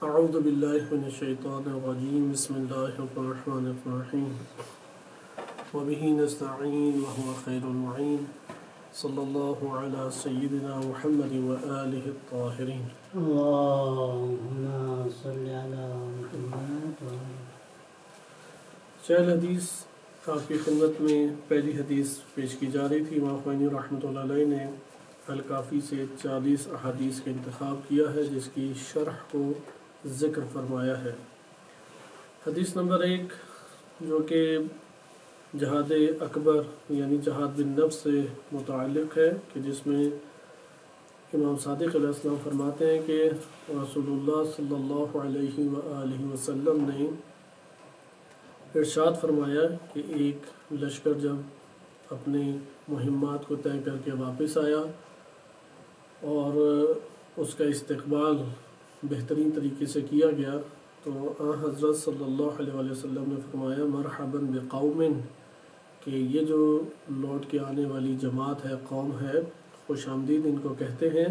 اعوذ باللہ من الشیطان الرجیم بسم اللہ الرحمن الرحیم وبہ نستعین وهو خیر المعین صلی اللہ علی سیدنا محمد وآلہ الطاہرین۔ اللہم صلی علی محمد۔ چہل حدیث آپ کی خدمت میں پہلی حدیث پیش کی جا رہی تھی۔ امام خمینی رحمۃ اللہ علیہ نے الکافی سے 40 احادیث کا انتخاب کیا ہے جس کی شرح کو ذکر فرمایا ہے۔ حدیث نمبر 1 جو کہ جہاد اکبر یعنی جہاد بن نفس سے متعلق ہے، کہ جس میں امام صادق علیہ السلام فرماتے ہیں کہ رسول اللہ صلی اللہ علیہ وآلہ وسلم نے ارشاد فرمایا کہ ایک لشکر جب اپنی مہمات کو طے کر کے واپس آیا اور اس کا استقبال بہترین طریقے سے کیا گیا، تو حضرت صلی اللہ علیہ وآلہ وسلم نے فرمایا مرحبا بقوم، کہ یہ جو لوٹ کے آنے والی جماعت ہے، قوم ہے، خوش آمدید ان کو کہتے ہیں۔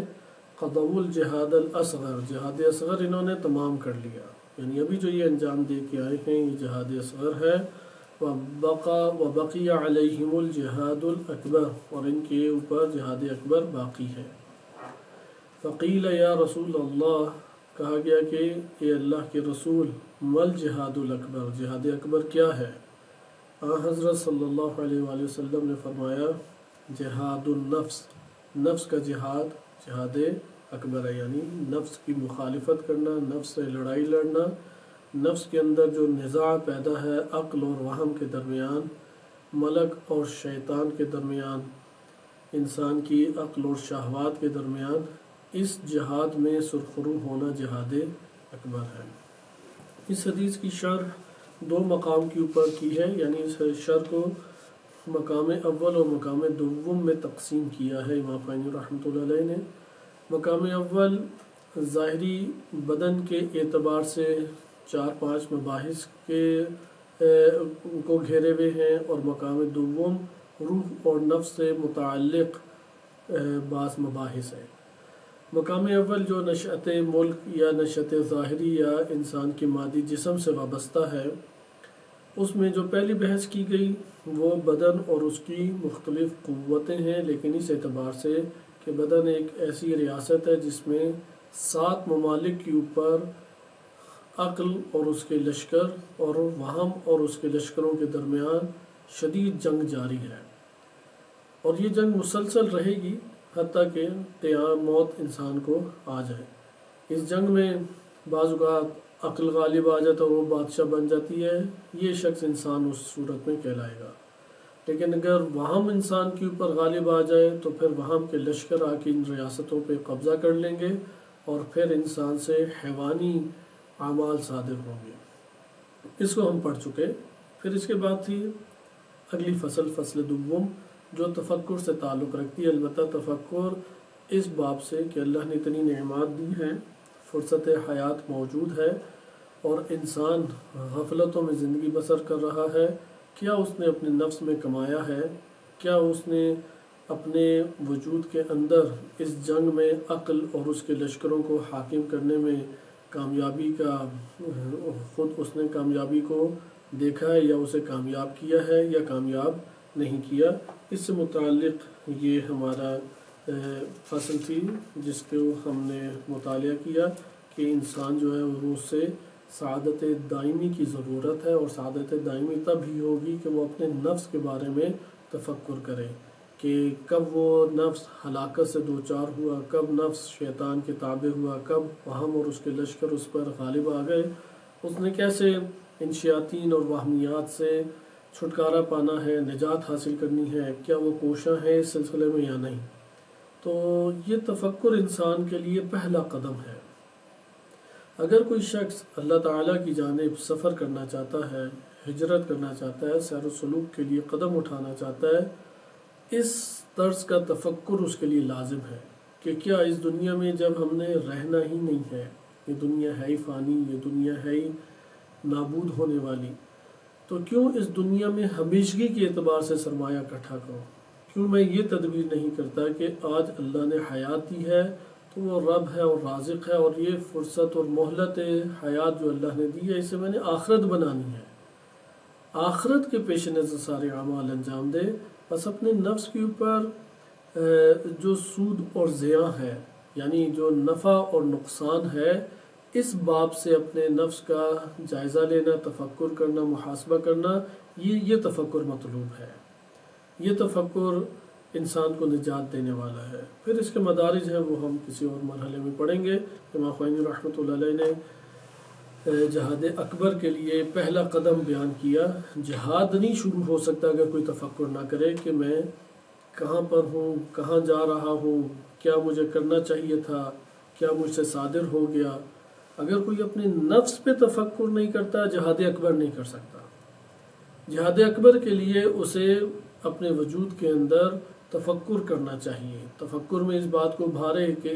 قضوا الجہاد الاصغر، جہاد اصغر انہوں نے تمام کر لیا، یعنی ابھی جو یہ انجام دے کے آئے ہیں یہ جہاد اصغر ہے۔ وبقی علیہم الجہاد الاکبر، اور ان کے اوپر جہاد اکبر باقی ہے۔ فقیل یا رسول اللہ، کہا گیا کہ اے اللہ کے رسول، مل جہاد الاکبر، جہاد اکبر کیا ہے؟ حضرت صلی اللہ علیہ وآلہ وسلم نے فرمایا جہاد النفس، نفس کا جہاد جہاد اکبر ہے، یعنی نفس کی مخالفت کرنا، نفس سے لڑائی لڑنا، نفس کے اندر جو نزاع پیدا ہے عقل اور وہم کے درمیان، ملک اور شیطان کے درمیان، انسان کی عقل اور شہوات کے درمیان، اس جہاد میں سرخرو ہونا جہاد اکبر ہے۔ اس حدیث کی شرح 2 مقام کے اوپر کی ہے، یعنی اس شرح کو مقام اول اور مقام دوم میں تقسیم کیا ہے امام خمینی رحمۃ اللہ علیہ نے۔ مقام اول ظاہری بدن کے اعتبار سے 4-5 مباحث کو گھیرے ہوئے ہیں، اور مقام دوم روح اور نفس سے متعلق بعض مباحث ہیں۔ مقام اول جو نشأت ملک یا نشأت ظاہری یا انسان کے مادی جسم سے وابستہ ہے، اس میں جو پہلی بحث کی گئی وہ بدن اور اس کی مختلف قوتیں ہیں، لیکن اس اعتبار سے کہ بدن ایک ایسی ریاست ہے جس میں 7 ممالک کے اوپر عقل اور اس کے لشکر اور وہم اور اس کے لشکروں کے درمیان شدید جنگ جاری ہے، اور یہ جنگ مسلسل رہے گی حتیٰ کہ قیام موت انسان کو آ جائے۔ اس جنگ میں بعض اوقات عقل غالب آ جاتا ہے اور وہ بادشاہ بن جاتی ہے، یہ شخص انسان اس صورت میں کہلائے گا۔ لیکن اگر وہم انسان کے اوپر غالب آ جائے تو پھر وہم کے لشکر آ کے ان ریاستوں پہ قبضہ کر لیں گے، اور پھر انسان سے حیوانی اعمال صادر ہوں گے۔ اس کو ہم پڑھ چکے۔ پھر اس کے بعد تھی اگلی فصل دوم، جو تفکر سے تعلق رکھتی ہے۔ البتہ تفکر اس باب سے کہ اللہ نے اتنی نعمات دی ہیں، فرصت حیات موجود ہے، اور انسان غفلتوں میں زندگی بسر کر رہا ہے، کیا اس نے اپنے نفس میں کمایا ہے؟ کیا اس نے اپنے وجود کے اندر اس جنگ میں عقل اور اس کے لشکروں کو حاکم کرنے میں کامیابی کا خود اس نے کامیابی کو دیکھا ہے، یا اسے کامیاب کیا ہے یا کامیاب نہیں کیا؟ اس سے متعلق یہ ہمارا فصل تھی جس کو ہم نے مطالعہ کیا کہ انسان جو ہے وہ سے سعادت دائمی کی ضرورت ہے، اور سعادت دائمی تب ہی ہوگی کہ وہ اپنے نفس کے بارے میں تفکر کرے کہ کب وہ نفس ہلاکت سے دوچار ہوا، کب نفس شیطان کے تابع ہوا، کب وہم اور اس کے لشکر اس پر غالب آ گئے، اس نے کیسے ان شیاطین اور وہمیات سے چھٹکارا پانا ہے، نجات حاصل کرنی ہے، کیا وہ کوشاں ہے اس سلسلے میں یا نہیں۔ تو یہ تفکر انسان کے لیے پہلا قدم ہے۔ اگر کوئی شخص اللہ تعالیٰ کی جانب سفر کرنا چاہتا ہے، ہجرت کرنا چاہتا ہے، سیر و سلوک کے لیے قدم اٹھانا چاہتا ہے، اس طرز کا تفکر اس کے لیے لازم ہے کہ کیا اس دنیا میں جب ہم نے رہنا ہی نہیں ہے، یہ دنیا ہے ہی فانی، یہ دنیا ہے ہی نابود ہونے والی، تو کیوں اس دنیا میں ہمیشگی کے اعتبار سے سرمایہ اکٹھا کروں؟ کیوں میں یہ تدبیر نہیں کرتا کہ آج اللہ نے حیات دی ہے تو وہ رب ہے اور رازق ہے، اور یہ فرصت اور مہلت حیات جو اللہ نے دی ہے، اسے میں نے آخرت بنانی ہے، آخرت کے پیش نظر سارے اعمال انجام دے۔ بس اپنے نفس کے اوپر جو سود اور زیاں ہے، یعنی جو نفع اور نقصان ہے، اس باب سے اپنے نفس کا جائزہ لینا، تفکر کرنا، محاسبہ کرنا، یہ تفکر مطلوب ہے۔ یہ تفکر انسان کو نجات دینے والا ہے۔ پھر اس کے مدارج ہیں، وہ ہم کسی اور مرحلے میں پڑھیں گے۔ امام خمینی رحمۃ اللہ علیہ نے جہاد اکبر کے لیے پہلا قدم بیان کیا۔ جہاد نہیں شروع ہو سکتا اگر کوئی تفکر نہ کرے کہ میں کہاں پر ہوں، کہاں جا رہا ہوں، کیا مجھے کرنا چاہیے تھا، کیا مجھ سے صادر ہو گیا۔ اگر کوئی اپنے نفس پہ تفکر نہیں کرتا، جہاد اکبر نہیں کر سکتا۔ جہاد اکبر کے لیے اسے اپنے وجود کے اندر تفکر کرنا چاہیے۔ تفکر میں اس بات کو بھارے کہ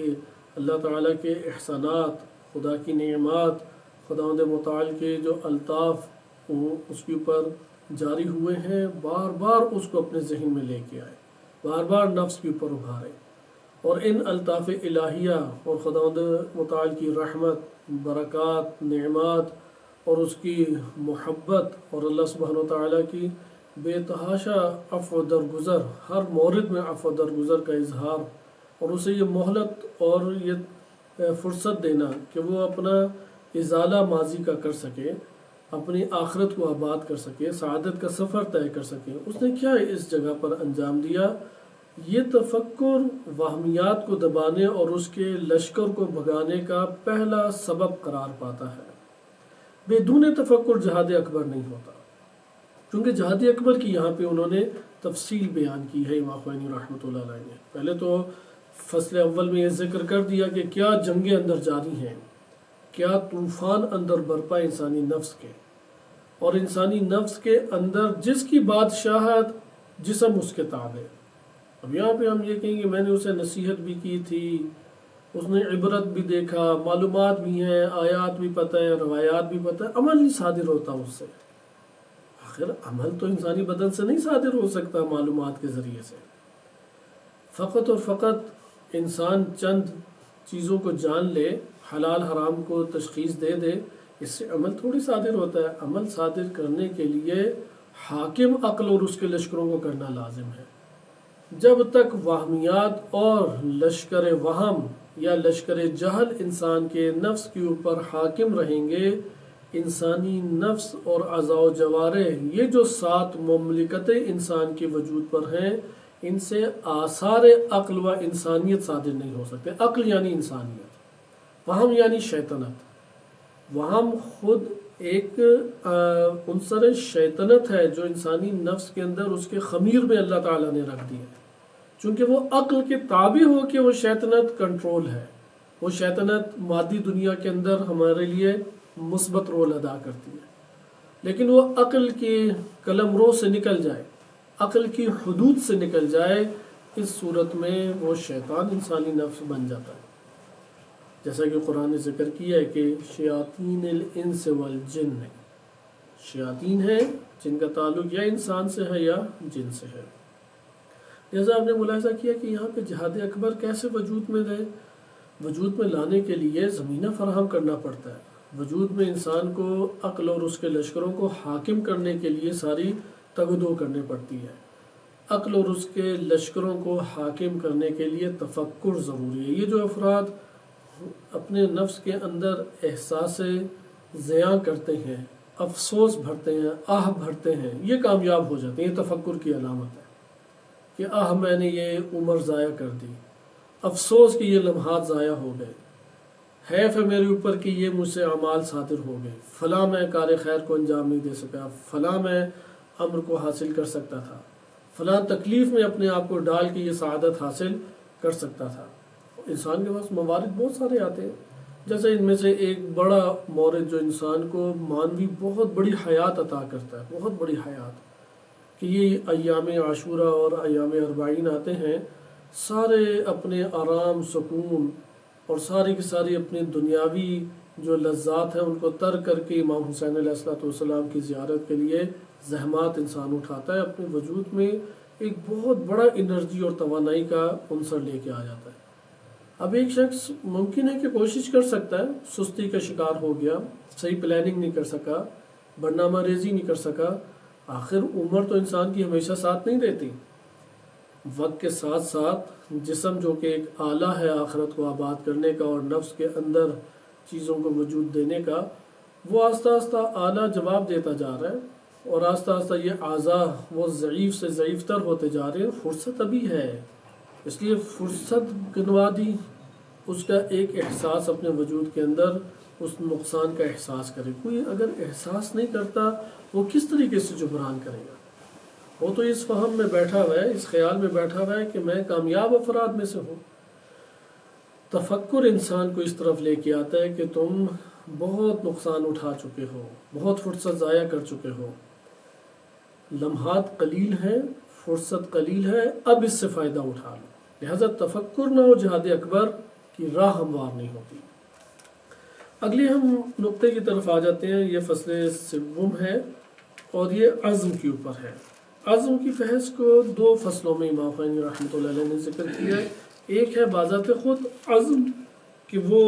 اللہ تعالیٰ کے احسانات، خدا کی نعمات، خداوند متعال کے جو الطاف اس کے اوپر جاری ہوئے ہیں، بار بار اس کو اپنے ذہن میں لے کے آئے، بار بار نفس کے اوپر ابھارے، اور ان الطاف الہیہ اور خداوند متعال کی رحمت، برکات، نعمات اور اس کی محبت اور اللہ سبحانہ و تعالیٰ کی بے تحاشا عفو درگزر، ہر مورد میں عفو درگزر کا اظہار، اور اسے یہ مہلت اور یہ فرصت دینا کہ وہ اپنا ازالہ ماضی کا کر سکے، اپنی آخرت کو آباد کر سکے، سعادت کا سفر طے کر سکے۔ اس نے کیا اس جگہ پر انجام دیا؟ یہ تفکر وہمیات کو دبانے اور اس کے لشکر کو بھگانے کا پہلا سبب قرار پاتا ہے۔ بدون تفکر جہاد اکبر نہیں ہوتا، کیونکہ جہاد اکبر کی یہاں پہ انہوں نے تفصیل بیان کی ہے امام خمینی رحمۃ اللہ علیہ نے۔ پہلے تو فصل اول میں یہ ذکر کر دیا کہ کیا جنگیں اندر جاری ہیں، کیا طوفان اندر برپا انسانی نفس کے، اور انسانی نفس کے اندر جس کی بادشاہت جسم اس کے تابع۔ اب یہاں پہ ہم یہ کہیں کہ میں نے اسے نصیحت بھی کی تھی، اس نے عبرت بھی دیکھا، معلومات بھی ہیں، آیات بھی پتہ ہیں، روایات بھی پتہ ہے، عمل نہیں صادر ہوتا اس سے۔ آخر عمل تو انسانی بدن سے نہیں صادر ہو سکتا معلومات کے ذریعے سے۔ فقط اور فقط انسان چند چیزوں کو جان لے، حلال حرام کو تشخیص دے دے، اس سے عمل تھوڑی صادر ہوتا ہے۔ عمل صادر کرنے کے لیے حاکم عقل اور اس کے لشکروں کو کرنا لازم ہے۔ جب تک وہمیات اور لشکر وہم یا لشکر جہل انسان کے نفس کے اوپر حاکم رہیں گے، انسانی نفس اور اعضاء و جوارح، یہ جو 7 مملکتیں انسان کے وجود پر ہیں، ان سے آثار عقل و انسانیت صادر نہیں ہو سکتے۔ عقل یعنی انسانیت، وہم یعنی شیطنت۔ وہم خود ایک عنصر شیطنت ہے جو انسانی نفس کے اندر اس کے خمیر میں اللہ تعالیٰ نے رکھ دیا ہے، چونکہ وہ عقل کے تابع ہو کے وہ شیطنت کنٹرول ہے۔ وہ شیطنت مادی دنیا کے اندر ہمارے لیے مثبت رول ادا کرتی ہے، لیکن وہ عقل کی قلم رو سے نکل جائے، عقل کی حدود سے نکل جائے، اس صورت میں وہ شیطان انسانی نفس بن جاتا ہے۔ جیسا کہ قرآن نے ذکر کیا ہے کہ شیاطین الانس والجن، شیاطین ہیں جن کا تعلق یا انسان سے ہے یا جن سے ہے۔ جیسا آپ نے ملاحظہ کیا کہ یہاں پہ جہاد اکبر کیسے وجود میں لائے؟ وجود میں لانے کے لیے زمینہ فراہم کرنا پڑتا ہے۔ وجود میں انسان کو عقل اور اس کے لشکروں کو حاکم کرنے کے لیے ساری تگدو کرنی پڑتی ہے۔ عقل اور اس کے لشکروں کو حاکم کرنے کے لیے تفکر ضروری ہے۔ یہ جو افراد اپنے نفس کے اندر احساس زیاں کرتے ہیں، افسوس بھرتے ہیں، آہ بھرتے ہیں، یہ کامیاب ہو جاتے ہیں۔ یہ تفکر کی علامت ہے کہ آہ میں نے یہ عمر ضائع کر دی، افسوس کہ یہ لمحات ضائع ہو گئے، حیف ہے میرے اوپر کہ یہ مجھ سے اعمال صادر ہو گئے، فلاں میں کار خیر کو انجام نہیں دے سکا، فلاں میں امر کو حاصل کر سکتا تھا، فلاں تکلیف میں اپنے آپ کو ڈال کے یہ سعادت حاصل کر سکتا تھا۔ انسان کے پاس موارد بہت سارے آتے ہیں، جیسے ان میں سے ایک بڑا مورد جو انسان کو مانوی بہت بڑی حیات عطا کرتا ہے، بہت بڑی حیات، کہ یہ ایام عاشورہ اور ایام اربعین آتے ہیں، سارے اپنے آرام، سکون اور ساری کی ساری اپنی دنیاوی جو لذات ہیں ان کو ترک کر کے امام حسین علیہ السلام کی زیارت کے لیے زحمات انسان اٹھاتا ہے، اپنے وجود میں ایک بہت بڑا انرجی اور توانائی کا عنصر لے کے آ جاتا ہے۔ اب ایک شخص ممکن ہے کہ کوشش کر سکتا ہے، سستی کا شکار ہو گیا، صحیح پلاننگ نہیں کر سکا، برنامہ ریزی نہیں کر سکا. آخر عمر تو انسان کی ہمیشہ ساتھ نہیں دیتی. وقت کے ساتھ ساتھ جسم جو کہ ایک آلہ ہے آخرت کو آباد کرنے کا اور نفس کے اندر چیزوں کو وجود دینے کا، وہ آہستہ آہستہ آلہ جواب دیتا جا رہا ہے اور آہستہ آہستہ یہ اعضاء وہ ضعیف سے ضعیف تر ہوتے جا رہے ہیں. فرصت ابھی ہے، اس لیے فرصت گنوا دی. اس کا ایک احساس اپنے وجود کے اندر اس نقصان کا احساس کرے. کوئی اگر احساس نہیں کرتا وہ کس طریقے سے جبران کرے گا؟ وہ تو اس فہم میں بیٹھا ہوا ہے، اس خیال میں بیٹھا ہوا ہے کہ میں کامیاب افراد میں سے ہوں. تفکر انسان کو اس طرف لے کے آتا ہے کہ تم بہت نقصان اٹھا چکے ہو، بہت فرصت ضائع کر چکے ہو، لمحات قلیل ہیں، فرصت قلیل ہے، اب اس سے فائدہ اٹھا لو. لہذا تفکر نہ ہو جہاد اکبر کی راہ ہموار نہیں ہوتی. اگلے ہم نقطے کی طرف آ جاتے ہیں. یہ فصل سوم ہے اور یہ عزم کے اوپر ہے. عزم کی فحص کو دو فصلوں میں امام خمینی رحمۃ اللہ علیہ نے ذکر کیا ہے. ایک ہے بذات خود عزم کہ وہ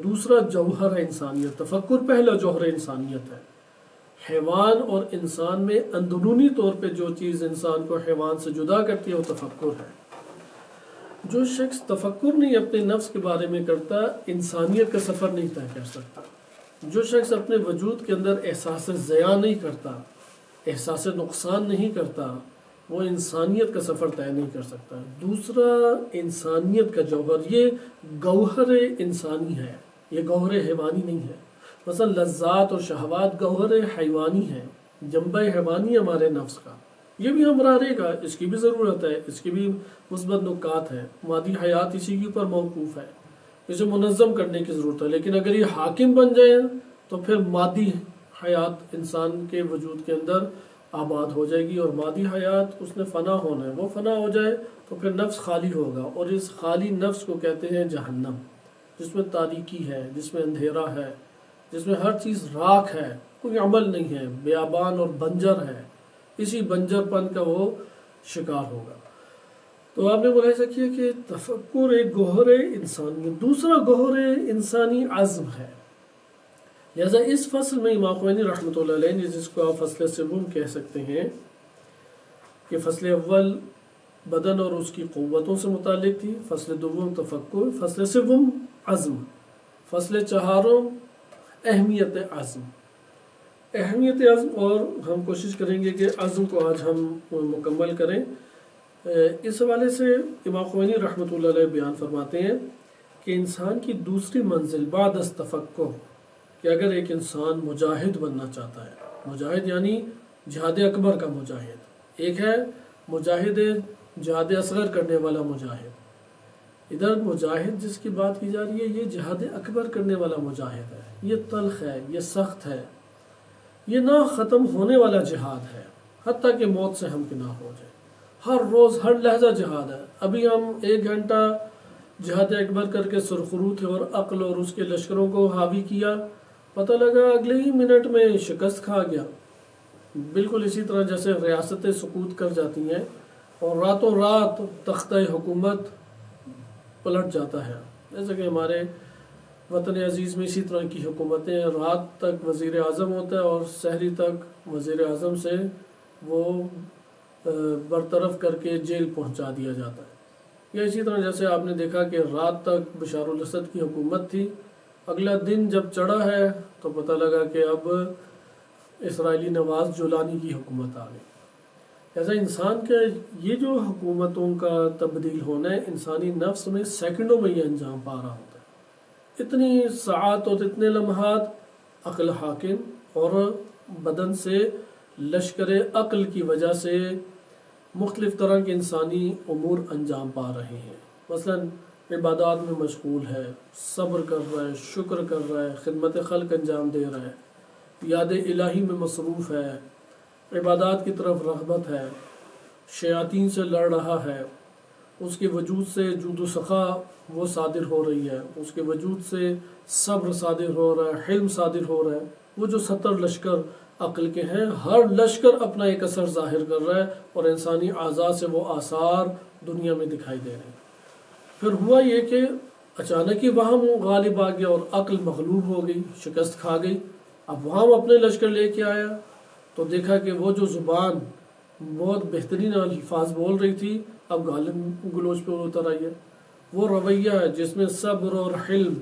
دوسرا جوہر ہے انسانیت. تفکر پہلا جوہر انسانیت ہے. حیوان اور انسان میں اندرونی طور پہ جو چیز انسان کو حیوان سے جدا کرتی ہے وہ تفکر ہے. جو شخص تفکر نہیں اپنے نفس کے بارے میں کرتا انسانیت کا سفر نہیں طے کر سکتا. جو شخص اپنے وجود کے اندر احساس زیاں نہیں کرتا، احساس نقصان نہیں کرتا، وہ انسانیت کا سفر طے نہیں کر سکتا. دوسرا انسانیت کا جوہر یہ گوہر انسانی ہے، یہ گوہر حیوانی نہیں ہے. مثلا لذات اور شہوات گوہر حیوانی ہے، جنبہ حیوانی ہمارے نفس کا. یہ بھی ہمارا رہے گا، اس کی بھی ضرورت ہے، اس کی بھی مثبت نکات ہے. مادی حیات اسی کے اوپر موقوف ہے، اسے منظم کرنے کی ضرورت ہے. لیکن اگر یہ حاکم بن جائے تو پھر مادی حیات انسان کے وجود کے اندر آباد ہو جائے گی، اور مادی حیات اس نے فنا ہونا ہے. وہ فنا ہو جائے تو پھر نفس خالی ہوگا، اور اس خالی نفس کو کہتے ہیں جہنم، جس میں تاریکی ہے، جس میں اندھیرا ہے، جس میں ہر چیز راکھ ہے، کوئی عمل نہیں ہے، بیابان اور بنجر ہے. اسی بنجر پن کا وہ شکار ہوگا. تو آپ نے ملاحظہ کیا کہ تفکر ایک گوہر انسانی، دوسرا گوہر انسانی عزم ہے. لہذا اس فصل میں امام خمینی رحمۃ اللہ علیہ نے، جس کو آپ فصل سوم کہہ سکتے ہیں، کہ فصل اول بدن اور اس کی قوتوں سے متعلق تھی، فصل دوم تفکر، فصل سوم عزم، فصل چہارم اہمیت عزم. اہمیت عزم، اور ہم کوشش کریں گے کہ عزم کو آج ہم مکمل کریں. اس حوالے سے امام خمینی رحمۃ اللہ علیہ بیان فرماتے ہیں کہ انسان کی دوسری منزل بعد از تفکر، کہ اگر ایک انسان مجاہد بننا چاہتا ہے، مجاہد یعنی جہاد اکبر کا مجاہد، ایک ہے مجاہد جہاد اصغر کرنے والا مجاہد. ادھر مجاہد جس کی بات کی جا رہی ہے یہ جہاد اکبر کرنے والا مجاہد ہے. یہ تلخ ہے، یہ سخت ہے، یہ نہ ختم ہونے والا جہاد ہے، حتیٰ کہ موت سے ہمکنار ہو جائے. ہر روز ہر لحظہ جہاد ہے. ابھی ہم 1 گھنٹہ جہاد اکبر کر کے سرخرو تھے اور عقل اور اس کے لشکروں کو حاوی کیا، پتہ لگا اگلے ہی منٹ میں شکست کھا گیا. بالکل اسی طرح جیسے ریاستیں سقوط کر جاتی ہیں اور راتوں رات تختہ حکومت پلٹ جاتا ہے. جیسے کہ ہمارے وطن عزیز میں اسی طرح کی حکومتیں، رات تک وزیر اعظم ہوتا ہے اور سحری تک وزیر اعظم سے وہ برطرف کر کے جیل پہنچا دیا جاتا ہے. یا اسی طرح جیسے آپ نے دیکھا کہ رات تک بشار الاسد کی حکومت تھی، اگلا دن جب چڑھا ہے تو پتہ لگا کہ اب اسرائیلی نواز جولانی کی حکومت آ گئی. ایسا انسان کا یہ جو حکومتوں کا تبدیل ہونا ہے، انسانی نفس میں سیکنڈوں میں یہ انجام پا رہا ہوتا ہے. اتنی ساعات اور اتنے لمحات عقل حاکم اور بدن سے لشکر عقل کی وجہ سے مختلف طرح کے انسانی امور انجام پا رہے ہیں. مثلا عبادات میں مشغول ہے، صبر کر رہا ہے، شکر کر رہا ہے، خدمت خلق انجام دے رہا ہے، یاد الہی میں مصروف ہے، عبادات کی طرف رغبت ہے، شیاطین سے لڑ رہا ہے، اس کے وجود سے جود و سخا وہ صادر ہو رہی ہے، اس کے وجود سے صبر صادر ہو رہا ہے، حلم صادر ہو رہا ہے. وہ جو 70 لشکر عقل کے ہیں، ہر لشکر اپنا ایک اثر ظاہر کر رہا ہے اور انسانی اعضاء سے وہ آثار دنیا میں دکھائی دے رہے ہیں. پھر ہوا یہ کہ اچانک ہی وہاں غالب آ گیا اور عقل مغلوب ہو گئی، شکست کھا گئی۔ اب وہاں اپنے لشکر لے کے آیا تو دیکھا کہ وہ جو زبان بہت بہترین الفاظ بول رہی تھی اب غالب گلوچ پہ اتر آئی ہے۔ وہ رویہ جس میں صبر اور حلم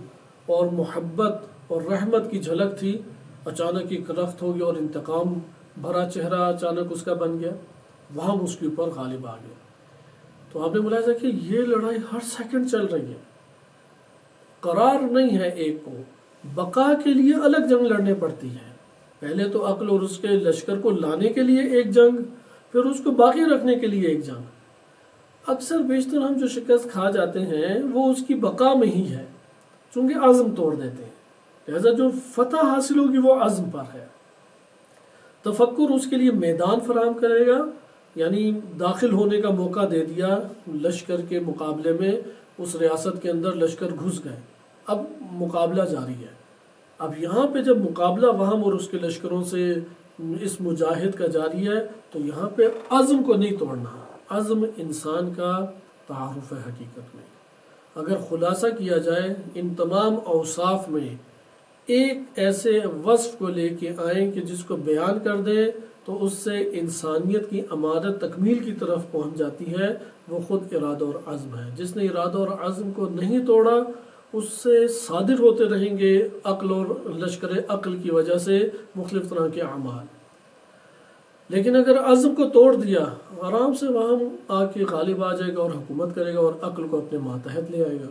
اور محبت اور رحمت کی جھلک تھی اچانک ہی رخت ہو گیا اور انتقام بھرا چہرہ اچانک اس کا بن گیا، وہاں اس کے اوپر غالب آ گیا۔ تو آپ نے ملاحظہ کہ یہ لڑائی ہر سیکنڈ چل رہی ہے، قرار نہیں ہے ایک کو، بقا کے لیے الگ جنگ لڑنے پڑتی ہے۔ پہلے تو عقل اور اس کے لشکر کو لانے کے لیے ایک جنگ، پھر اس کو باقی رکھنے کے لیے ایک جنگ۔ اکثر بیشتر ہم جو شکست کھا جاتے ہیں وہ اس کی بقا میں ہی ہے، چونکہ عزم توڑ دیتے ہیں، لہذا جو فتح حاصل ہوگی وہ عزم پر ہے۔ تفکر اس کے لیے میدان فراہم کرے گا، یعنی داخل ہونے کا موقع دے دیا لشکر کے مقابلے میں، اس ریاست کے اندر لشکر گھس گئے، اب مقابلہ جاری ہے۔ اب یہاں پہ جب مقابلہ وہاں اور اس کے لشکروں سے اس مجاہد کا جاری ہے تو یہاں پہ عزم کو نہیں توڑنا۔ عزم انسان کا تعارف ہے حقیقت میں۔ اگر خلاصہ کیا جائے ان تمام اوصاف میں ایک ایسے وصف کو لے کے آئیں کہ جس کو بیان کر دیں تو اس سے انسانیت کی امارت تکمیل کی طرف پہنچ جاتی ہے، وہ خود ارادہ اور عزم ہے۔ جس نے ارادہ اور عزم کو نہیں توڑا اس سے صادر ہوتے رہیں گے عقل اور لشکر عقل کی وجہ سے مختلف طرح کے اعمال، لیکن اگر عزم کو توڑ دیا آرام سے وہاں آ کے غالب آ جائے گا اور حکومت کرے گا اور عقل کو اپنے ماتحت لے آئے گا۔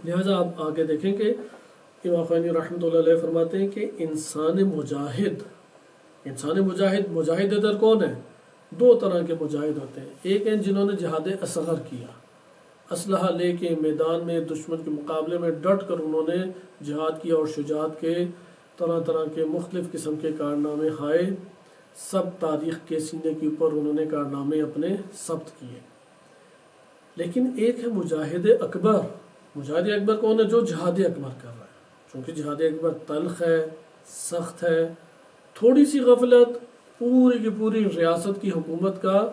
لہذا آپ آگے دیکھیں کہ امام خمینی رحمۃ اللہ علیہ فرماتے ہیں کہ انسان مجاہد ادھر کون ہے؟ دو طرح کے مجاہد ہوتے ہیں۔ ایک ہیں جنہوں نے جہاد اصغر کیا، اسلحہ لے کے میدان میں دشمن کے مقابلے میں ڈٹ کر انہوں نے جہاد کیا اور شجاعت کے طرح طرح کے مختلف قسم کے کارنامے ہائے، سب تاریخ کے سینے کے اوپر انہوں نے کارنامے اپنے ثبت کیے۔ لیکن ایک ہے مجاہد اکبر۔ مجاہد اکبر کون ہے؟ جو جہاد اکبر کر رہا ہے، چونکہ جہاد اکبر تلخ ہے، سخت ہے، تھوڑی سی غفلت پوری کی پوری ریاست کی حکومت کا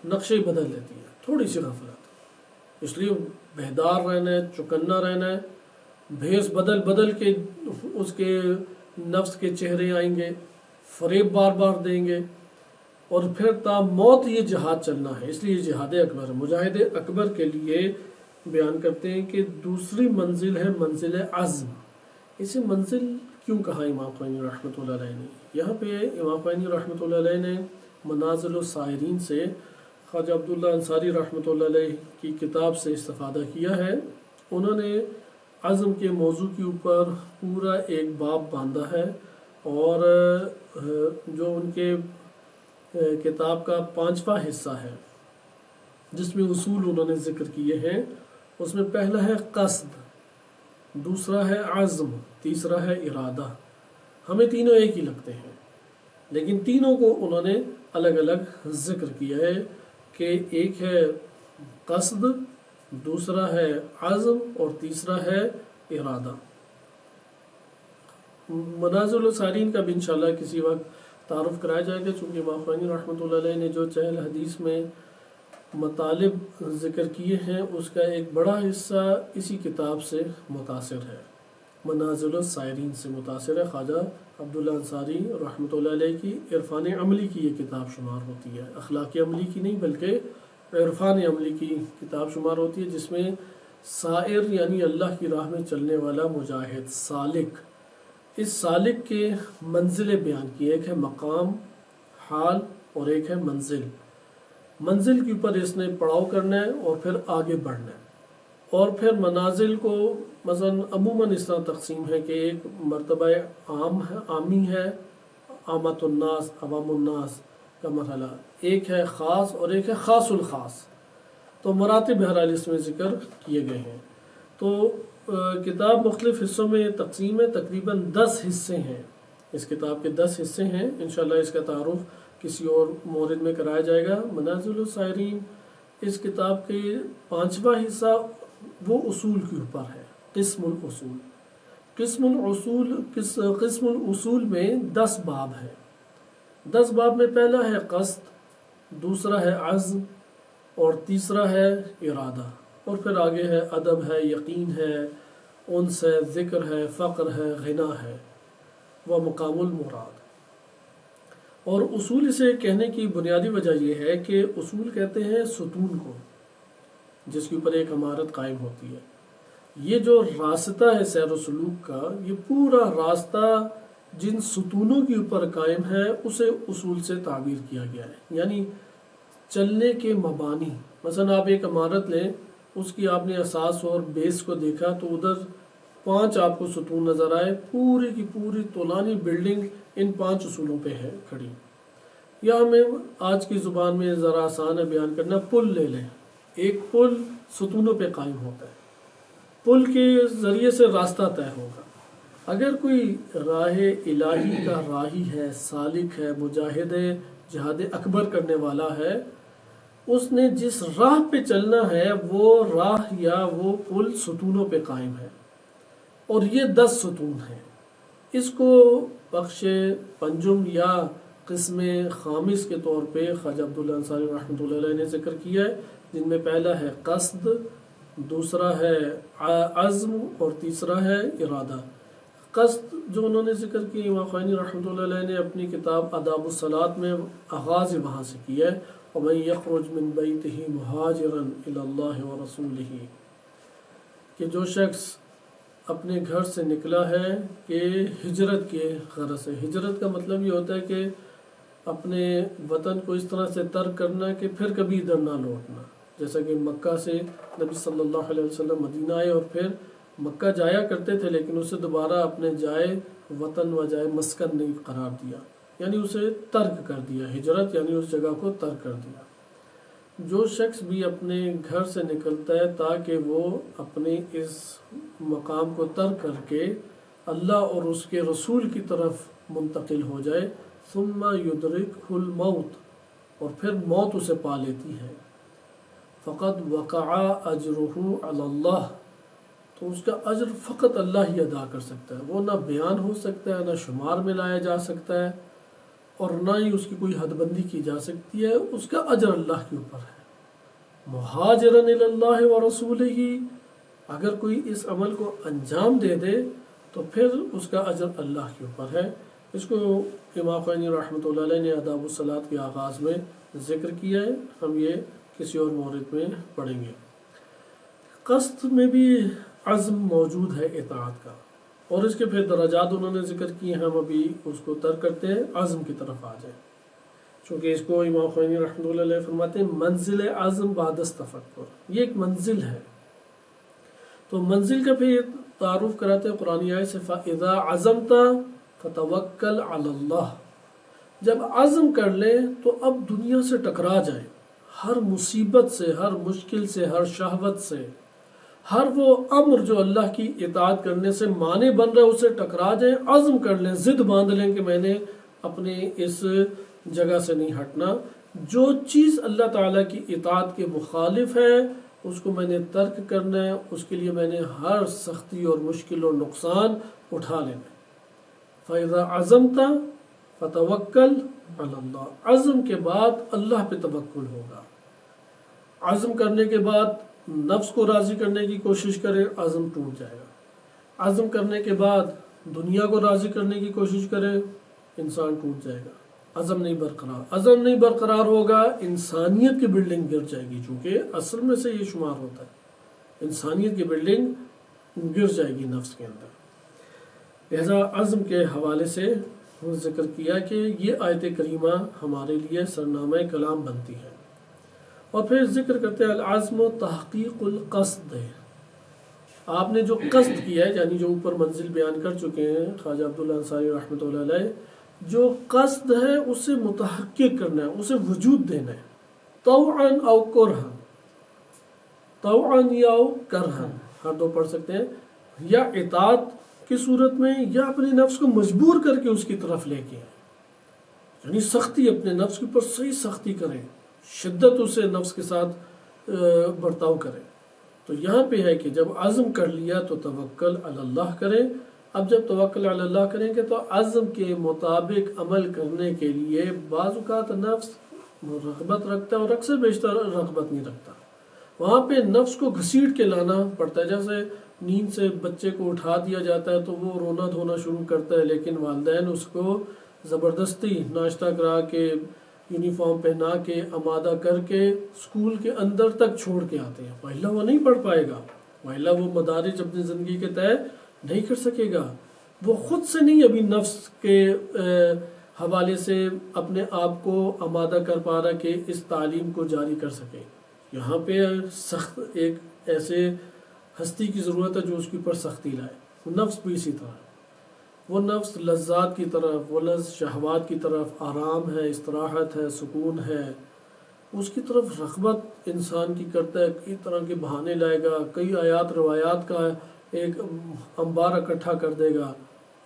نقشہ ہی بدل دیتی ہے، تھوڑی سی غفلت۔ اس لیے بیدار رہنا ہے، چوکنا رہنا ہے، بھیس بدل بدل کے اس کے نفس کے چہرے آئیں گے، فریب بار بار دیں گے، اور پھر تا موت یہ جہاد چلنا ہے۔ اس لیے جہاد اکبر، مجاہد اکبر کے لیے بیان کرتے ہیں کہ دوسری منزل ہے منزل عزم۔ اسے منزل کیوں کہا امام خمینی رحمۃ اللہ علیہ نے؟ یہاں پہ امام خمینی رحمۃ اللہ علیہ نے منازل السائرین سے خواجہ عبداللہ انصاری رحمۃ اللہ علیہ کی کتاب سے استفادہ کیا ہے۔ انہوں نے عزم کے موضوع کے اوپر پورا ایک باب باندھا ہے، اور جو ان کے کتاب کا 5واں حصہ ہے جس میں اصول انہوں نے ذکر کیے ہیں، اس میں پہلا ہے قصد، دوسرا ہے عزم، تیسرا ہے ارادہ۔ ہمیں تینوں ایک ہی لگتے ہیں، لیکن تینوں کو انہوں نے الگ الگ ذکر کیا ہے کہ ایک ہے قصد، دوسرا ہے عزم، اور تیسرا ہے ارادہ۔ منازل السائرین کا بھی انشاءاللہ کسی وقت تعارف کرایا جائے گا، چونکہ امام خمینی رحمۃ اللہ علیہ نے جو چہل حدیث میں مطالب ذکر کیے ہیں اس کا ایک بڑا حصہ اسی کتاب سے متاثر ہے، منازل السائرین سے متاثر ہے۔ خواجہ عبداللہ انصاری رحمۃ اللہ علیہ کی عرفان عملی کی یہ کتاب شمار ہوتی ہے، اخلاق عملی کی نہیں بلکہ عرفان عملی کی کتاب شمار ہوتی ہے، جس میں سائر یعنی اللہ کی راہ میں چلنے والا مجاہد، سالک، اس سالک کے منزلیں بیان کی، ایک ہے مقام، حال، اور ایک ہے منزل۔ منزل کے اوپر اس نے پڑاؤ کرنا ہے اور پھر آگے بڑھنا ہے، اور پھر منازل کو مثلا عموماً اس طرح تقسیم ہے کہ ایک مرتبہ عامی ہے، عامت الناس، عوام الناس کا مرحلہ، ایک ہے خاص اور ایک ہے خاص الخاص۔ تو مراتب بہرحال اس میں ذکر کیے گئے ہیں۔ تو کتاب مختلف حصوں میں تقسیم ہے، تقریباً 10 حصے ہیں، اس کتاب کے 10 حصے ہیں۔ انشاءاللہ اس کا تعارف کسی اور مورد میں کرایا جائے گا۔ منازل السائرین اس کتاب کے 5واں حصہ وہ اصول کے اوپر ہے، قسم الاصول۔ قسم الاصول میں 10 باب ہے۔ 10 باب میں پہلا ہے قصد، دوسرا ہے عزم، اور تیسرا ہے ارادہ، اور پھر آگے ہے ادب ہے، یقین ہے، انس ہے، ذکر ہے، فقر ہے، غنا ہے، وہ مقام المراد۔ اور اصول اسے کہنے کی بنیادی وجہ یہ ہے کہ اصول کہتے ہیں ستون کو، جس کے اوپر ایک عمارت قائم ہوتی ہے۔ یہ جو راستہ ہے سیر و سلوک کا، یہ پورا راستہ جن ستونوں کے اوپر قائم ہے اسے اصول سے تعبیر کیا گیا ہے، یعنی چلنے کے مبانی۔ مثلا آپ ایک عمارت لیں، اس کی آپ نے اساس اور بیس کو دیکھا تو ادھر 5 آپ کو ستون نظر آئے، پوری کی پوری طولانی بلڈنگ ان 5 اصولوں پہ ہے کھڑی۔ یا ہمیں آج کی زبان میں ذرا آسان ہے بیان کرنا، پل لے لیں، ایک پل ستونوں پہ قائم ہوتا ہے، پل کے ذریعے سے راستہ طے ہوگا۔ اگر کوئی راہ الہی کا راہی ہے، سالک ہے، مجاہد جہاد اکبر کرنے والا ہے، اس نے جس راہ پہ چلنا ہے وہ راہ یا وہ پل ستونوں پہ قائم ہے، اور یہ 10 ستون ہیں۔ اس کو بخش پنجم یا قسم خامس کے طور پہ خواجہ عبداللہ انصاری رحمۃ اللہ علیہ نے ذکر کیا ہے، جن میں پہلا ہے قصد، دوسرا ہے عزم، اور تیسرا ہے ارادہ۔ قصد جو انہوں نے ذکر کی، امام خمینی رحمۃ اللہ علیہ نے اپنی کتاب آداب الصلاۃ میں آغاز وہاں سے کیا ہے، وَمَن يَخْرُجْ مِن بَيْتِهِ مُهَاجِرًا إِلَى اللَّهِ وَرَسُولِهِ، کہ جو شخص اپنے گھر سے نکلا ہے کہ ہجرت کے غرض سے۔ ہجرت کا مطلب یہ ہوتا ہے کہ اپنے وطن کو اس طرح سے ترک کرنا کہ پھر کبھی ادھر نہ لوٹنا، جیسا کہ مکہ سے نبی صلی اللہ علیہ وسلم مدینہ آئے اور پھر مکہ جایا کرتے تھے، لیکن اسے دوبارہ اپنے جائے وطن و جائے مسکن نہیں قرار دیا، یعنی اسے ترک کر دیا۔ ہجرت یعنی اس جگہ کو ترک کر دیا۔ جو شخص بھی اپنے گھر سے نکلتا ہے تاکہ وہ اپنے اس مقام کو ترک کر کے اللہ اور اس کے رسول کی طرف منتقل ہو جائے، ثم یدرکہ الموت، اور پھر موت اسے پا لیتی ہے، فقد وقع اجرہ علی اللہ، تو اس کا اجر فقط اللہ ہی ادا کر سکتا ہے، وہ نہ بیان ہو سکتا ہے، نہ شمار میں لایا جا سکتا ہے، اور نہ ہی اس کی کوئی حد بندی کی جا سکتی ہے۔ اس کا اجر اللہ کے اوپر ہے۔ مہاجرن الی اللہ ورسولہ، اگر کوئی اس عمل کو انجام دے دے تو پھر اس کا اجر اللہ کے اوپر ہے۔ اس کو امام خمینی رحمۃ اللہ علیہ نے آداب الصلاۃ کے آغاز میں ذکر کیا ہے، ہم یہ کسی اور مورد میں پڑھیں گے۔ قصد میں بھی عزم موجود ہے اطاعت کا، اور اس کے پھر درجات انہوں نے ذکر کیے، ہم ابھی اس کو ترک کرتے ہیں، عزم کی طرف آ جائیں، چونکہ اس کو امام خمینی رحمۃ اللہ علیہ فرماتے ہیں منزل عزم بعد التفکر، یہ ایک منزل ہے۔ تو منزل کا پھر تعارف کراتے ہیں قرآن آیت سے، فَإِذَا عَزَمْتَ فَتَوَكَّلْ عَلَى اللَّهِ، جب عزم کر لے تو اب دنیا سے ٹکرا جائے، ہر مصیبت سے، ہر مشکل سے، ہر شہوت سے، ہر وہ امر جو اللہ کی اطاعت کرنے سے مانع بن رہا ہے اسے ٹکرا جائیں، عزم کر لیں، ضد باندھ لیں کہ میں نے اپنے اس جگہ سے نہیں ہٹنا، جو چیز اللہ تعالیٰ کی اطاعت کے مخالف ہے اس کو میں نے ترک کرنا ہے، اس کے لیے میں نے ہر سختی اور مشکل اور نقصان اٹھا لینا ہے۔ فَإِذَا عَزَمْتَ فَتَوَكَّلْ عَلَى اللَّهِ، عزم کے بعد اللہ پہ توکل ہوگا۔ عزم کرنے کے بعد نفس کو راضی کرنے کی کوشش کرے، عزم ٹوٹ جائے گا۔ عزم کرنے کے بعد دنیا کو راضی کرنے کی کوشش کرے، انسان ٹوٹ جائے گا، عزم نہیں برقرار۔ عزم نہیں برقرار ہوگا، انسانیت کی بلڈنگ گر جائے گی، چونکہ اصل میں سے یہ شمار ہوتا ہے، انسانیت کی بلڈنگ گر جائے گی نفس کے اندر۔ لہذا عزم کے حوالے سے ذکر کیا کہ یہ آیت کریمہ ہمارے لیے سرنامہ کلام بنتی ہے۔ اور پھر ذکر کرتے ہیں العزم و تحقیق القصد، آپ نے جو قصد کیا ہے، یعنی جو اوپر منزل بیان کر چکے ہیں خواجہ عبداللہ انصاری رحمۃ اللہ علیہ، جو قصد ہے اسے متحقق کرنا ہے، اسے وجود دینا ہے، طوعاً او کرہاً، طوعاً یا کرہاً، ہر دو پڑھ سکتے ہیں، یا اطاعت کی صورت میں یا اپنے نفس کو مجبور کر کے اس کی طرف لے کے آئیں، یعنی سختی اپنے نفس کے اوپر صحیح سختی کریں، شدت اسے نفس کے ساتھ برتاؤ کریں۔ تو یہاں پہ ہے کہ جب عزم کر لیا تو توکل علی اللہ کریں۔ اب جب توکل علی اللہ کریں گے تو عزم کے مطابق عمل کرنے کے لیے بعض اوقات نفس رغبت رکھتا ہے اور اکثر بیشتر رغبت نہیں رکھتا، وہاں پہ نفس کو گھسیٹ کے لانا پڑتا ہے. جیسے نیند سے بچے کو اٹھا دیا جاتا ہے تو وہ رونا دھونا شروع کرتا ہے، لیکن والدین اس کو زبردستی ناشتہ کرا کے یونیفارم پہنا کے آمادہ کر کے اسکول کے اندر تک چھوڑ کے آتے ہیں. والا وہ نہیں پڑھ پائے گا، والا وہ مدارج اپنی زندگی کے طے نہیں کر سکے گا. وہ خود سے نہیں ابھی نفس کے حوالے سے اپنے آپ کو آمادہ کر پا رہا کہ اس تعلیم کو جاری کر سکے. یہاں پہ سخت ایک ایسے ہستی کی ضرورت ہے جو اس کے اوپر سختی لائے. نفس بھی اسی طرح، وہ نفس لذات کی طرف، وہ شہوات کی طرف، آرام ہے، استراحت ہے، سکون ہے، اس کی طرف رغبت انسان کی کرتا ہے. کئی طرح کے بہانے لائے گا، کئی آیات روایات کا ایک انبار اکٹھا کر دے گا.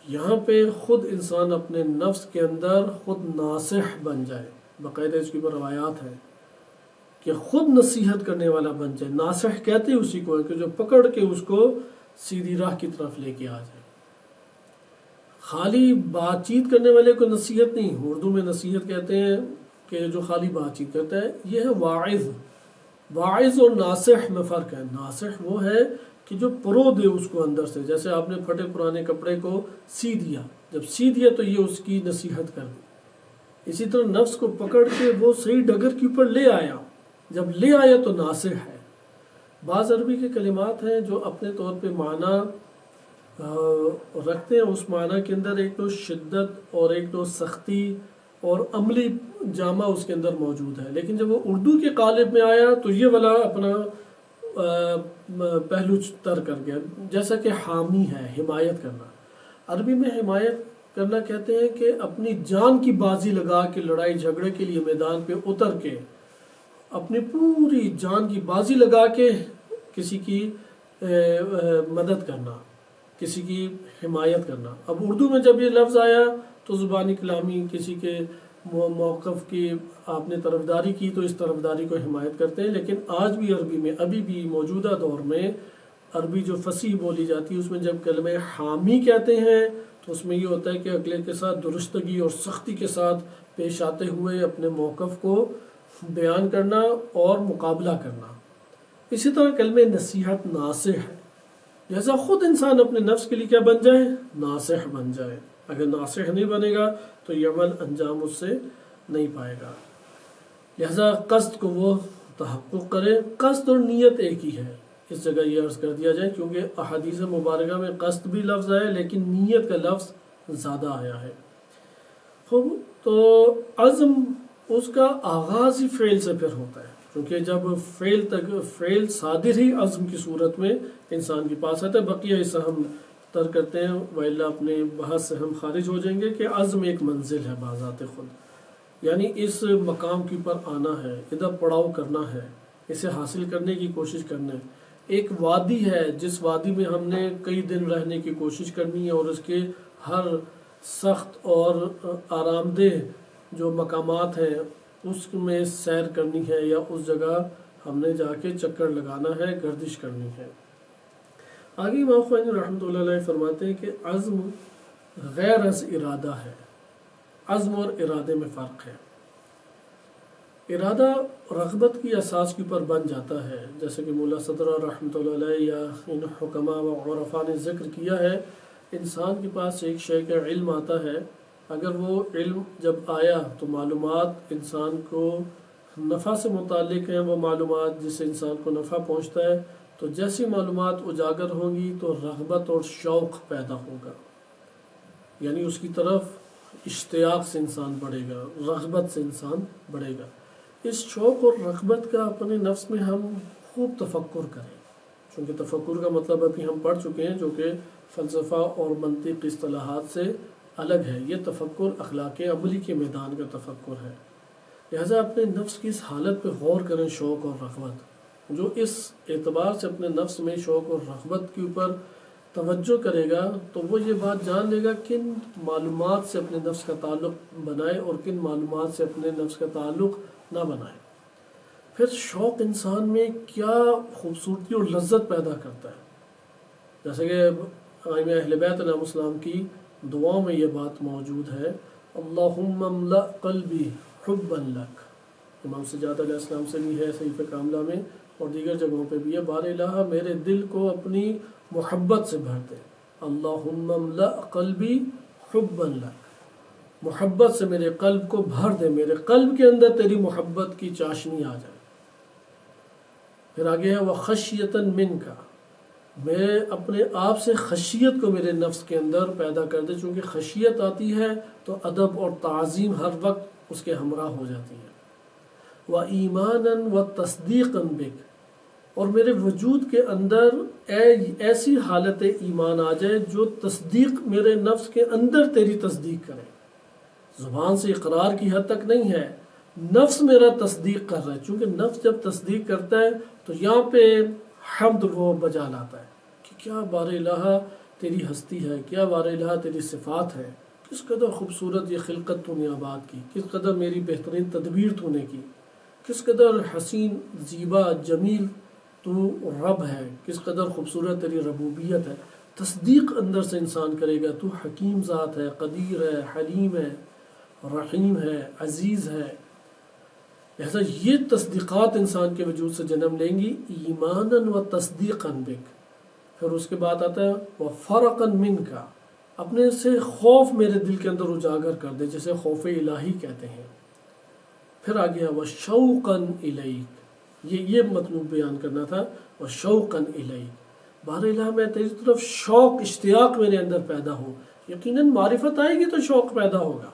یہاں پہ خود انسان اپنے نفس کے اندر خود ناصح بن جائے. باقاعدہ اس کے اوپر روایات ہیں کہ خود نصیحت کرنے والا بن جائے. ناصح کہتے ہیں اسی کو کہ جو پکڑ کے اس کو سیدھی راہ کی طرف لے کے آ جائے. خالی بات چیت کرنے والے کو نصیحت نہیں، اردو میں نصیحت کہتے ہیں کہ جو خالی بات چیت کرتا ہے. یہ ہے واعظ. واعظ اور ناصح میں فرق ہے. ناصح وہ ہے کہ جو پرو دے اس کو اندر سے، جیسے آپ نے پھٹے پرانے کپڑے کو سی دیا، جب سی دیا تو یہ اس کی نصیحت کر دی. اسی طرح نفس کو پکڑ کے وہ صحیح ڈگر کے اوپر لے آیا، جب لے آیا تو ناصح ہے. بعض عربی کے کلمات ہیں جو اپنے طور پہ معنی رکھتے ہیں. اس معنی کے اندر ایک تو شدت اور ایک تو سختی اور عملی جامع اس کے اندر موجود ہے، لیکن جب وہ اردو کے قالب میں آیا تو یہ والا اپنا پہلو تر کر گیا. جیسا کہ حامی ہے، حمایت کرنا. عربی میں حمایت کرنا کہتے ہیں کہ اپنی جان کی بازی لگا کے لڑائی جھگڑے کے لیے میدان پہ اتر کے اپنی پوری جان کی بازی لگا کے کسی کی مدد کرنا، کسی کی حمایت کرنا. اب اردو میں جب یہ لفظ آیا تو زبانی کلامی کسی کے موقف کی آپ نے طرفداری کی تو اس طرفداری کو حمایت کرتے ہیں. لیکن آج بھی عربی میں، ابھی بھی موجودہ دور میں عربی جو فصیح بولی جاتی ہے اس میں جب کلمہ حامی کہتے ہیں تو اس میں یہ ہوتا ہے کہ اگلے کے ساتھ درستگی اور سختی کے ساتھ پیش آتے ہوئے اپنے موقف کو بیان کرنا اور مقابلہ کرنا. اسی طرح کلمہ نصیحت ناصح ہے. لہذا خود انسان اپنے نفس کے لیے کیا بن جائے؟ ناصح بن جائے. اگر ناصح نہیں بنے گا تو یہ عمل انجام اس سے نہیں پائے گا. لہذا قصد کو وہ تحقق کرے. قصد اور نیت ایک ہی ہے. اس جگہ یہ عرض کر دیا جائے کیونکہ احادیث مبارکہ میں قصد بھی لفظ آیا لیکن نیت کا لفظ زیادہ آیا ہے. خوب، تو عزم اس کا آغاز ہی فعل سے پھر ہوتا ہے، کیونکہ جب فعل صادر ہی عزم کی صورت میں انسان کے پاس آتا ہے. بقیہ اسے ہم تر کرتے ہیں وَإِلَّا اپنے بحث سے ہم خارج ہو جائیں گے کہ عزم ایک منزل ہے بذات خود، یعنی اس مقام کے اوپر آنا ہے، ادھر پڑاؤ کرنا ہے، اسے حاصل کرنے کی کوشش کرنا ہے. ایک وادی ہے جس وادی میں ہم نے کئی دن رہنے کی کوشش کرنی ہے اور اس کے ہر سخت اور آرام دہ جو مقامات ہیں اس میں سیر کرنی ہے، یا اس جگہ ہم نے جا کے چکر لگانا ہے، گردش کرنی ہے. آگے امام خمینی رحمۃ اللہ علیہ فرماتے ہیں کہ عزم غیر از ارادہ ہے. عزم اور ارادے میں فرق ہے. ارادہ رغبت کی اساس کے اوپر بن جاتا ہے، جیسے کہ مولا صدرہ رحمۃ اللہ علیہ یا ان حکماء و عرفاء نے ذکر کیا ہے. انسان کے پاس ایک شے کا علم آتا ہے، اگر وہ علم جب آیا تو معلومات انسان کو نفع سے متعلق ہیں، وہ معلومات جس سے انسان کو نفع پہنچتا ہے، تو جیسی معلومات اجاگر ہوں گی تو رغبت اور شوق پیدا ہوگا، یعنی اس کی طرف اشتیاق سے انسان بڑھے گا، رغبت سے انسان بڑھے گا. اس شوق اور رغبت کا اپنے نفس میں ہم خوب تفکر کریں، چونکہ تفکر کا مطلب ابھی ہم پڑھ چکے ہیں جو کہ فلسفہ اور منطق اصطلاحات سے الگ ہے. یہ تفکر اخلاق عملی کے میدان کا تفکر ہے. لہذا اپنے نفس کی اس حالت پہ غور کریں، شوق اور رغبت. جو اس اعتبار سے اپنے نفس میں شوق اور رغبت کے اوپر توجہ کرے گا تو وہ یہ بات جان لے گا کن معلومات سے اپنے نفس کا تعلق بنائے اور کن معلومات سے اپنے نفس کا تعلق نہ بنائے. پھر شوق انسان میں کیا خوبصورتی اور لذت پیدا کرتا ہے. جیسے کہ ائمہ اہل بیت علیہ السلام کی دعاؤں میں یہ بات موجود ہے، اللہم املأ قلبی حبا لک. امام سجاد علیہ السلام سے بھی ہے صحیفہ کاملہ میں، اور دیگر جگہوں پہ بھی ہے، بار الہ میرے دل کو اپنی محبت سے بھر دے، اللہم املأ قلبی حبا لک، محبت سے میرے قلب کو بھر دے، میرے قلب کے اندر تیری محبت کی چاشنی آ جائے۔ پھر آگے ہے وَخَشْيَةً مِنْكَ، میں اپنے آپ سے خشیت کو میرے نفس کے اندر پیدا کر دے، چونکہ خشیت آتی ہے تو ادب اور تعظیم ہر وقت اس کے ہمراہ ہو جاتی ہے۔ وَإِيمَانًا وَتَصْدِيقًا بِكَ، اور میرے وجود کے اندر ایسی حالت ایمان آ جائے جو تصدیق میرے نفس کے اندر تیری تصدیق کرے، زبان سے اقرار کی حد تک نہیں ہے، نفس میرا تصدیق کر رہا ہے، چونکہ نفس جب تصدیق کرتا ہے تو یہاں پہ حمد وہ بجا لاتا ہے کہ کیا بار الہ تیری ہستی ہے، کیا بار الہ تیری صفات ہے، کس قدر خوبصورت یہ خلقت تو نے آباد کی، کس قدر میری بہترین تدبیر تو نے کی، کس قدر حسین زیبا جمیل تو رب ہے، کس قدر خوبصورت تیری ربوبیت ہے۔ تصدیق اندر سے انسان کرے گا، تو حکیم ذات ہے، قدیر ہے، حلیم ہے، رحیم ہے، عزیز ہے۔ لہذا یہ تصدیقات انسان کے وجود سے جنم لیں گی، ایماناً و تصدیقاً بک۔ پھر اس کے بعد آتا ہے وَفَرَقًا مِنْكَ، اپنے سے خوف میرے دل کے اندر اجاگر کر دے، جسے خوف الہی کہتے ہیں۔ پھر آگے ہے وَشَوْقًا إِلَيْكَ، یہ مطلوب بیان کرنا تھا، وَشَوْقًا إِلَيْكَ، بار الہ میں تیری طرف شوق اشتیاق میرے اندر پیدا ہو۔ یقیناً معرفت آئے گی تو شوق پیدا ہوگا،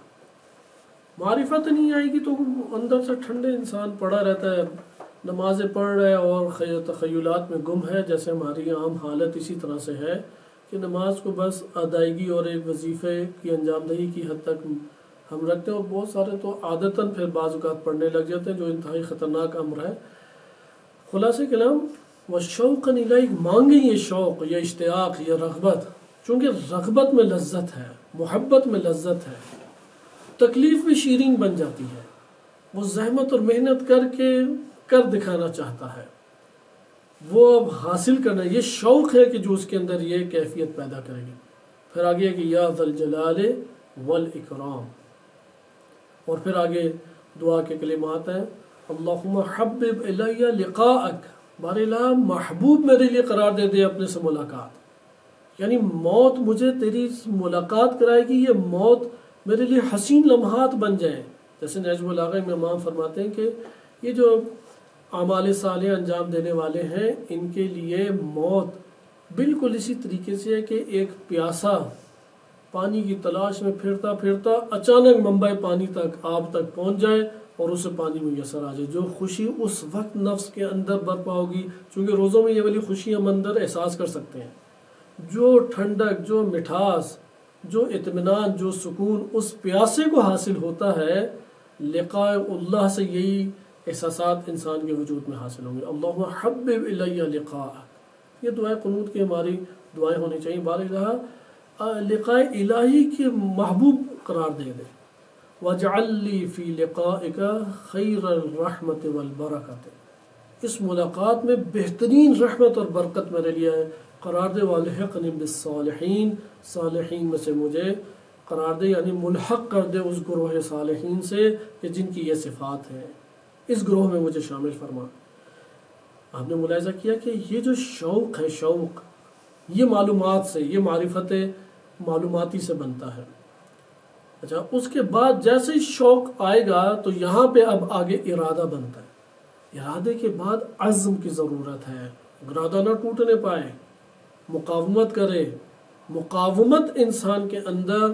معرفت نہیں آئے گی تو اندر سے ٹھنڈے انسان پڑا رہتا ہے، نمازیں پڑھ رہے اور تخیلات میں گم ہے، جیسے ہماری عام حالت اسی طرح سے ہے کہ نماز کو بس ادائیگی اور ایک وظیفے کی انجام دہی کی حد تک ہم رکھتے ہیں، اور بہت سارے تو عادتاً پھر بعض اوقات پڑھنے لگ جاتے ہیں، جو انتہائی خطرناک امر ہے۔ خلاصہ کلام وَشَوْقًا إِلَيْكَ، مانگیں یہ شوق، یہ اشتیاق، یہ رغبت، چونکہ رغبت میں لذت ہے، محبت میں لذت ہے، تکلیف بھی شیرین بن جاتی ہے، وہ زحمت اور محنت کر دکھانا چاہتا ہے، وہ اب حاصل کرنا، یہ شوق ہے کہ جو اس کے اندر یہ کیفیت پیدا کرے گی۔ پھر آگے کہ یا ذا الجلال والاکرام، اور پھر آگے دعا کے کلمات ہیں اللہم حبب الی لقاءک، بار الہ محبوب میرے لیے قرار دے دے اپنے سے ملاقات، یعنی موت مجھے تیری ملاقات کرائے گی، یہ موت میرے لیے حسین لمحات بن جائیں۔ جیسے نہج البلاغہ میں امام فرماتے ہیں کہ یہ جو اعمال صالح انجام دینے والے ہیں، ان کے لیے موت بالکل اسی طریقے سے ہے کہ ایک پیاسا پانی کی تلاش میں پھرتا پھرتا اچانک منبع پانی تک، آب تک پہنچ جائے اور اسے پانی میسر آ جائے، جو خوشی اس وقت نفس کے اندر برپا ہوگی، چونکہ روزوں میں یہ والی خوشی ہم اندر احساس کر سکتے ہیں، جو ٹھنڈک، جو مٹھاس، جو اطمینان، جو سکون اس پیاسے کو حاصل ہوتا ہے، لقاء اللہ سے یہی احساسات انسان کے وجود میں حاصل ہوں گے۔ اللہم حبب الی لقاء، یہ دعائیں قنوت کی ہماری دعائیں ہونی چاہیے، بار الہ لقاء الہی کے محبوب قرار دے دے۔ وَاجْعَلْ لِي فِي لِقَائِكَ خَيْرَ الرَّحْمَةِ وَالْبَرَكَةِ، اس ملاقات میں بہترین رحمت اور برکت میرے لیے قرار دے، وَالْحِقْنِي بِالصَّالِحِينَ، صالحین میں سے مجھے قرار دے، یعنی ملحق کر دے اس گروہ صالحین سے کہ جن کی یہ صفات ہیں، اس گروہ میں مجھے شامل فرما۔ آپ نے ملاحظہ کیا کہ یہ جو شوق ہے، شوق یہ معلومات سے، یہ معرفت معلوماتی سے بنتا ہے۔ اچھا، اس کے بعد جیسے شوق آئے گا تو یہاں پہ اب آگے ارادہ بنتا ہے، ارادے کے بعد عزم کی ضرورت ہے، ارادہ نہ ٹوٹنے پائے، مقاومت کرے۔ مقاومت انسان کے اندر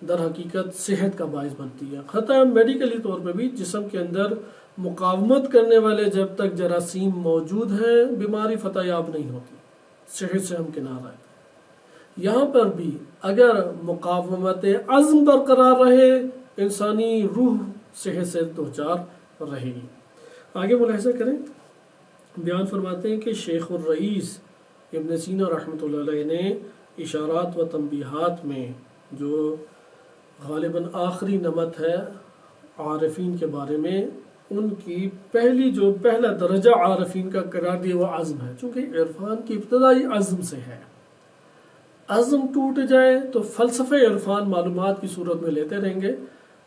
در حقیقت صحت کا باعث بنتی ہے، خطا میڈیکلی طور پہ بھی جسم کے اندر مقاومت کرنے والے جب تک جراثیم موجود ہیں بیماری فتح یاب نہیں ہوتی، صحت سے ہمکنار ہے۔ یہاں پر بھی اگر مقاومت عزم برقرار رہے، انسانی روح صحت سے دوچار رہے گی۔ آگے ملاحظہ کریں، بیان فرماتے ہیں کہ شیخ الرئیس ابن سینا رحمۃ اللہ علیہ نے اشارات و تنبیہات میں جو غالباً آخری نمت ہے عارفین کے بارے میں، ان کی پہلا درجہ عارفین کا قرار دیا وہ عزم ہے، چونکہ عرفان کی ابتدائی عزم سے ہے۔ عزم ٹوٹ جائے تو فلسفہ عرفان معلومات کی صورت میں لیتے رہیں گے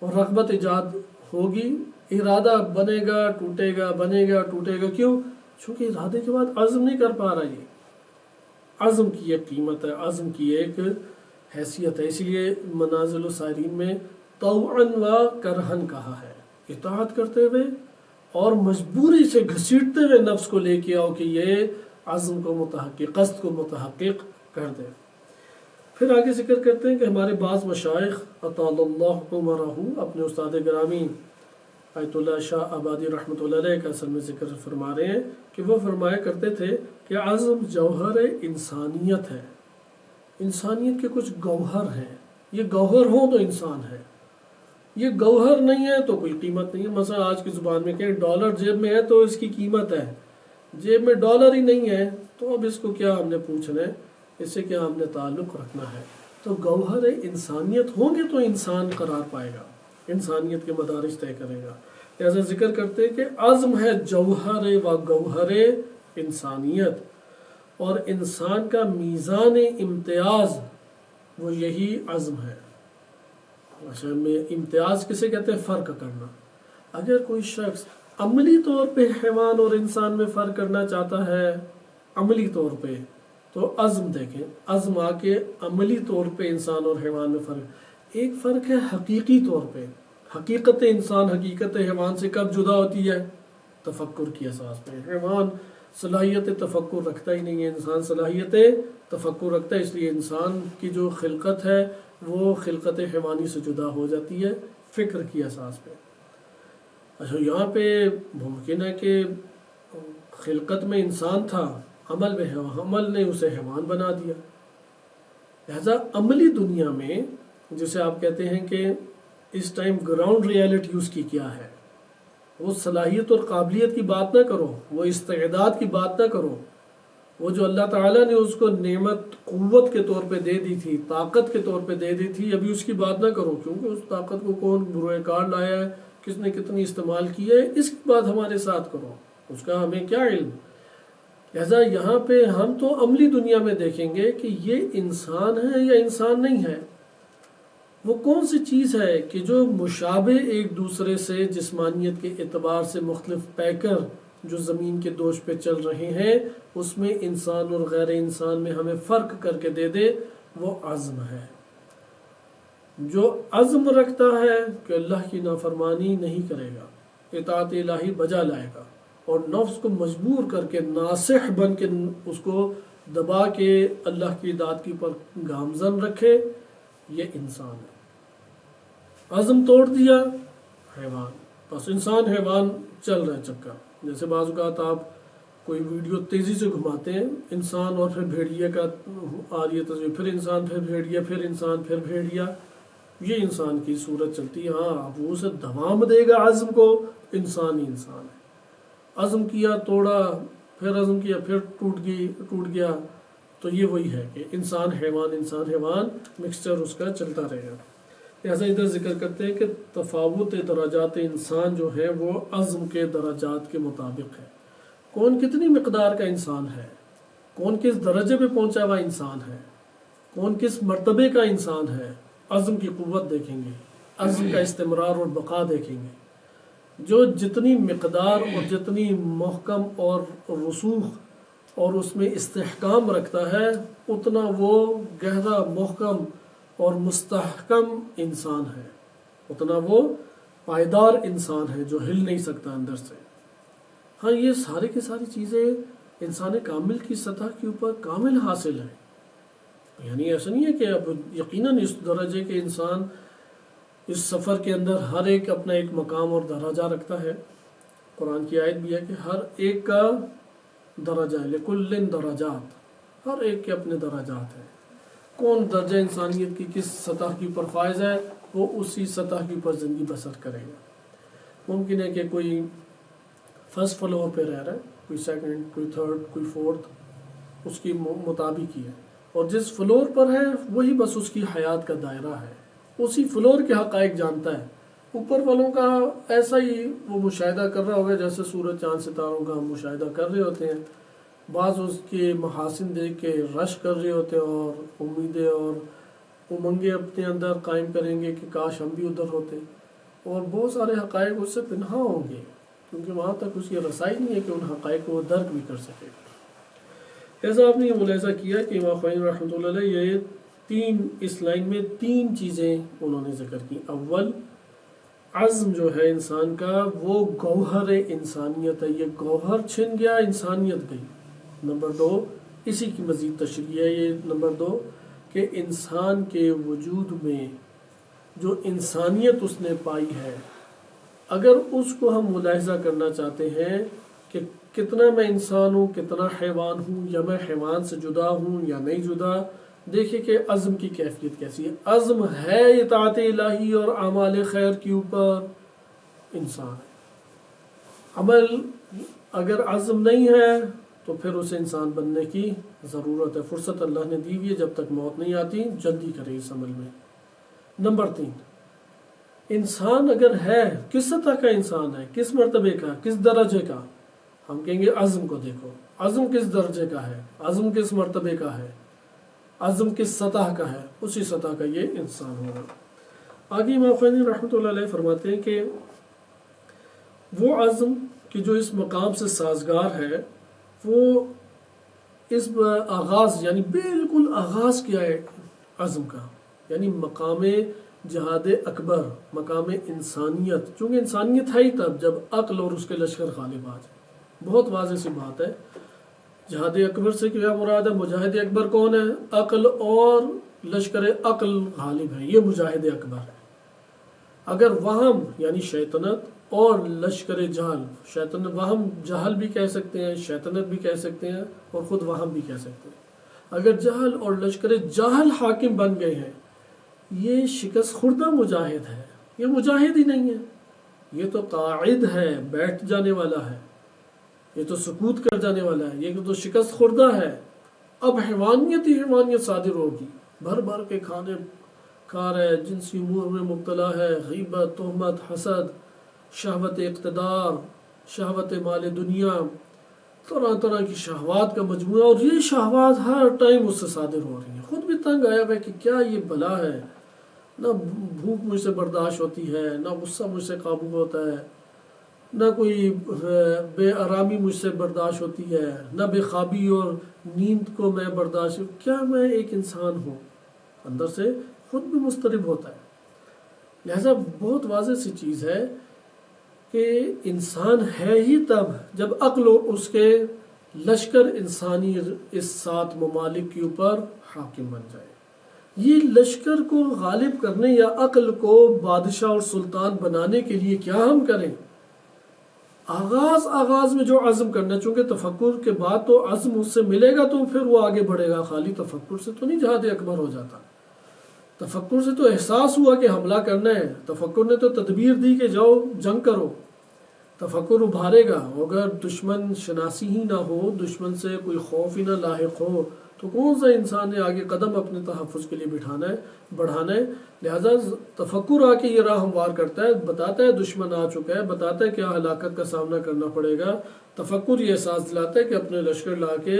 اور رغبت ایجاد ہوگی، ارادہ بنے گا ٹوٹے گا، بنے گا ٹوٹے گا، کیوں؟ چونکہ ارادے کے بعد عزم نہیں کر پا رہا. یہ عزم کی ایک قیمت ہے، عزم کی ایک حیثیت ہے. اسی لیے منازل السائرین میں طوعاً و کرہن کہا ہے، اطاعت کرتے ہوئے اور مجبوری سے گھسیٹتے ہوئے نفس کو لے کے آؤ کہ یہ عزم کو متحقق، قصد کو متحقق کر دے. پھر آگے ذکر کرتے ہیں کہ ہمارے بعض مشائخ اطال اللہ عمرہ اپنے استاد گرامی آیت اللہ شاہ آبادی رحمۃ اللہ علیہ کا اصل میں ذکر فرما رہے ہیں کہ وہ فرمایا کرتے تھے کہ عزم جوہر انسانیت ہے. انسانیت کے کچھ گوہر ہیں، یہ گوہر ہوں تو انسان ہے، یہ گوہر نہیں ہے تو کوئی قیمت نہیں ہے. مثلا آج کی زبان میں کہ ڈالر جیب میں ہے تو اس کی قیمت ہے، جیب میں ڈالر ہی نہیں ہے تو اب اس کو کیا ہم نے پوچھنا ہے، اس سے کیا ہم نے تعلق رکھنا ہے. تو گوہر انسانیت ہوں گے تو انسان قرار پائے گا، انسانیت کے مدارج طے کرے گا. لہذا ذکر کرتے ہیں کہ عزم ہے جوہر و گوہر انسانیت، اور انسان کا میزان امتیاز وہ یہی عزم ہے. اچھا، میں امتیاز کسے کہتے ہیں؟ فرق کرنا. اگر کوئی شخص عملی طور پہ حیوان اور انسان میں فرق کرنا چاہتا ہے عملی طور پہ، تو عزم دیکھیں، عزم آ کے عملی طور پہ انسان اور حیوان میں فرق. ایک فرق ہے حقیقی طور پہ، حقیقت انسان حقیقت حیوان سے کب جدا ہوتی ہے؟ تفکر کی اساس پہ. حیوان صلاحیت تفکر رکھتا ہی نہیں ہے، انسان صلاحیت تفکر رکھتا ہے، اس لیے انسان کی جو خلقت ہے وہ خلقت حیوانی سے جدا ہو جاتی ہے فکر کی اساس پہ. اچھا، یہاں پہ ممکن ہے کہ خلقت میں انسان تھا، عمل نے اسے حیوان بنا دیا. لہذا عملی دنیا میں جسے آپ کہتے ہیں کہ اس ٹائم گراؤنڈ ریالٹی اس کی کیا ہے، وہ صلاحیت اور قابلیت کی بات نہ کرو، وہ استعداد کی بات نہ کرو، وہ جو اللہ تعالیٰ نے اس کو نعمت قوت کے طور پہ دے دی تھی، طاقت کے طور پہ دے دی تھی، ابھی اس کی بات نہ کرو، کیونکہ اس طاقت کو کون بروئے کار لایا ہے، کس نے کتنی استعمال کی ہے، اس کی بات ہمارے ساتھ کرو، اس کا ہمیں کیا علم. لہذا یہاں پہ ہم تو عملی دنیا میں دیکھیں گے کہ یہ انسان ہے یا انسان نہیں ہے. وہ کون سی چیز ہے کہ جو مشابہ ایک دوسرے سے جسمانیت کے اعتبار سے مختلف پیکر جو زمین کے دوش پہ چل رہے ہیں اس میں انسان اور غیر انسان میں ہمیں فرق کر کے دے دے، وہ عزم ہے. جو عزم رکھتا ہے کہ اللہ کی نافرمانی نہیں کرے گا، اطاعت الہی بجا لائے گا، اور نفس کو مجبور کر کے ناصح بن کے اس کو دبا کے اللہ کی اطاعت کی پر گامزن رکھے، یہ انسان ہے. عزم توڑ دیا، حیوان. بس انسان حیوان چل رہا ہے چکا. جیسے بعض اوقات آپ کوئی ویڈیو تیزی سے گھماتے ہیں، انسان اور پھر بھیڑیے کا آ رہی ہے تصویر، پھر انسان پھر بھیڑیا، پھر انسان پھر بھیڑیا، یہ انسان کی صورت چلتی ہے. ہاں، اب وہ اسے دوام دے گا عزم کو، انسان ہی انسان ہے. عزم کیا، توڑا، پھر عزم کیا، پھر ٹوٹ گیا، تو یہ وہی ہے کہ انسان حیوان مکسچر اس کا چلتا رہے گا. لہٰذا ادھر ذکر کرتے ہیں کہ تفاوت درجات انسان جو ہے وہ عزم کے درجات کے مطابق ہے. کون کتنی مقدار کا انسان ہے، کون کس درجے پہ پہنچا ہوا انسان ہے، کون کس مرتبے کا انسان ہے، عزم کی قوت دیکھیں گے، عزم کا استمرار اور بقا دیکھیں گے. جو جتنی مقدار اور جتنی محکم اور رسوخ اور اس میں استحکام رکھتا ہے، اتنا وہ گہرا، محکم اور مستحکم انسان ہے، اتنا وہ پائیدار انسان ہے جو ہل نہیں سکتا اندر سے. ہاں، یہ سارے کی ساری چیزیں انسان کامل کی سطح کے اوپر کامل حاصل ہیں. یعنی ایسا نہیں ہے کہ اب یقیناً اس درجے کے انسان اس سفر کے اندر ہر ایک اپنا ایک مقام اور درجہ رکھتا ہے. قرآن کی آیت بھی ہے کہ ہر ایک کا درجہ ہے، لِكُلٍّ درجات، ہر ایک کے اپنے درجات ہیں. کون درجہ انسانیت کی کس سطح کے اوپر فائز ہے، وہ اسی سطح کے اوپر زندگی بسر کرے گا. ممکن ہے کہ کوئی فرسٹ فلور پہ رہ رہا ہے، کوئی سیکنڈ، کوئی تھرڈ، کوئی فورتھ، اس کی مطابق ہی ہے، اور جس فلور پر ہے وہی بس اس کی حیات کا دائرہ ہے، اسی فلور کے حقائق جانتا ہے. اوپر والوں کا ایسا ہی وہ مشاہدہ کر رہا ہوگا جیسے سورج چاند ستاروں کا ہم مشاہدہ کر رہے ہوتے ہیں. بعض اس کے محاسن دیکھ کے رش کر رہے ہوتے ہیں اور امیدیں اور امنگیں اپنے اندر قائم کریں گے کہ کاش ہم بھی ادھر ہوتے، اور بہت سارے حقائق اس سے پنہاں ہوں گے. کیونکہ وہاں تک اس کی رسائی نہیں ہے کہ ان حقائق کو وہ درک بھی کر سکے۔ ایسا آپ نے یہ ملاحظہ کیا کہ امام خمینی رحمۃ اللہ علیہ یہ اس لائن میں 3 چیزیں انہوں نے ذکر کی۔ اول، عزم جو ہے انسان کا وہ گوہر انسانیت ہے، یہ گوہر چھن گیا انسانیت گئی۔ نمبر 2، اسی کی مزید تشریح ہے یہ نمبر 2 کہ انسان کے وجود میں جو انسانیت اس نے پائی ہے، اگر اس کو ہم ملاحظہ کرنا چاہتے ہیں کہ کتنا میں انسان ہوں، کتنا حیوان ہوں، یا میں حیوان سے جدا ہوں یا نہیں جدا، دیکھیں کہ عزم کی کیفیت کیسی ہے۔ عزم ہے اطاعت الہی اور اعمال خیر کے اوپر انسان ہے۔ عمل اگر عزم نہیں ہے تو پھر اسے انسان بننے کی ضرورت ہے، فرصت اللہ نے دی ہوئی ہے، جب تک موت نہیں آتی جلدی کرے اس عمل میں۔ نمبر 3، انسان اگر ہے، کس سطح کا انسان ہے، کس مرتبے کا، کس درجے کا، ہم کہیں گے عزم کو دیکھو، عزم کس درجے کا ہے، عزم کس مرتبے کا ہے، عزم کس سطح کا ہے، اسی سطح کا یہ انسان ہوگا۔ آگے امام خمینی رحمۃ اللہ علیہ فرماتے ہیں کہ وہ عزم کہ جو اس مقام سے سازگار ہے، وہ اس آغاز یعنی بالکل آغاز کیا ہے عزم کا، یعنی مقام جہاد اکبر، مقام انسانیت، چونکہ انسانیت ہے ہی تب جب عقل اور اس کے لشکر غالب آ جائے۔ بہت واضح سی بات ہے، جہاد اکبر سے کیا مراد ہے؟ مجاہد اکبر کون ہے؟ عقل اور لشکر عقل غالب ہے، یہ مجاہد اکبر ہے۔ اگر وہم یعنی شیطنت اور لشکر جہل، شیطنت وہم جہل بھی کہہ سکتے ہیں، شیطنت بھی کہہ سکتے ہیں، اور خود وہم بھی کہہ سکتے ہیں، اگر جہل اور لشکر جہل حاکم بن گئے ہیں، یہ شکست خوردہ مجاہد ہے، یہ مجاہد ہی نہیں ہے، یہ تو قاعد ہے، بیٹھ جانے والا ہے، یہ تو سکوت کر جانے والا ہے، یہ تو شکست خوردہ ہے۔ اب حیوانیت ہی حیوانیت صادر ہوگی، بھر بھر کے کھانے کھا رہا ہے، جنسی امور میں مبتلا ہے، غیبت، تہمت، حسد، شہوت اقتدار، شہوت مال دنیا، طرح طرح کی شہوات کا مجموعہ، اور یہ شہوات ہر ٹائم اس سے صادر ہو رہی ہیں۔ خود بھی تنگ آیا ہے کہ کیا یہ بلا ہے، نہ بھوک مجھ سے برداشت ہوتی ہے، نہ غصہ مجھ سے قابو ہوتا ہے، نہ کوئی بے آرامی مجھ سے برداشت ہوتی ہے، نہ بے خوابی اور نیند کو میں برداشت، کیا میں ایک انسان ہوں؟ اندر سے خود بھی مضطرب ہوتا ہے۔ لہذا بہت واضح سی چیز ہے کہ انسان ہے ہی تب جب عقل اور اس کے لشکر انسانی اس 7 ممالک کے اوپر حاکم بن جائے۔ یہ لشکر کو غالب کرنے یا عقل کو بادشاہ اور سلطان بنانے کے لیے کیا ہم کریں؟ آغاز میں جو عزم کرنا، چونکہ تفکر کے بعد تو عزم اس سے ملے گا تو پھر وہ آگے بڑھے گا، خالی تفکر سے تو نہیں جہاد اکبر ہو جاتا۔ تفکر سے تو احساس ہوا کہ حملہ کرنا ہے، تفکر نے تو تدبیر دی کہ جاؤ جنگ کرو، تفکر ابھارے گا۔ اگر دشمن شناسی ہی نہ ہو، دشمن سے کوئی خوف ہی نہ لاحق ہو، تو کون سا انسان نے آگے قدم اپنے تحفظ کے لیے بڑھانا ہے؟ لہذا تفکر آ کے یہ راہ ہموار کرتا ہے، بتاتا ہے دشمن آ چکا ہے، بتاتا ہے کیا ہلاکت کا سامنا کرنا پڑے گا۔ تفکر یہ احساس دلاتا ہے کہ اپنے لشکر لا کے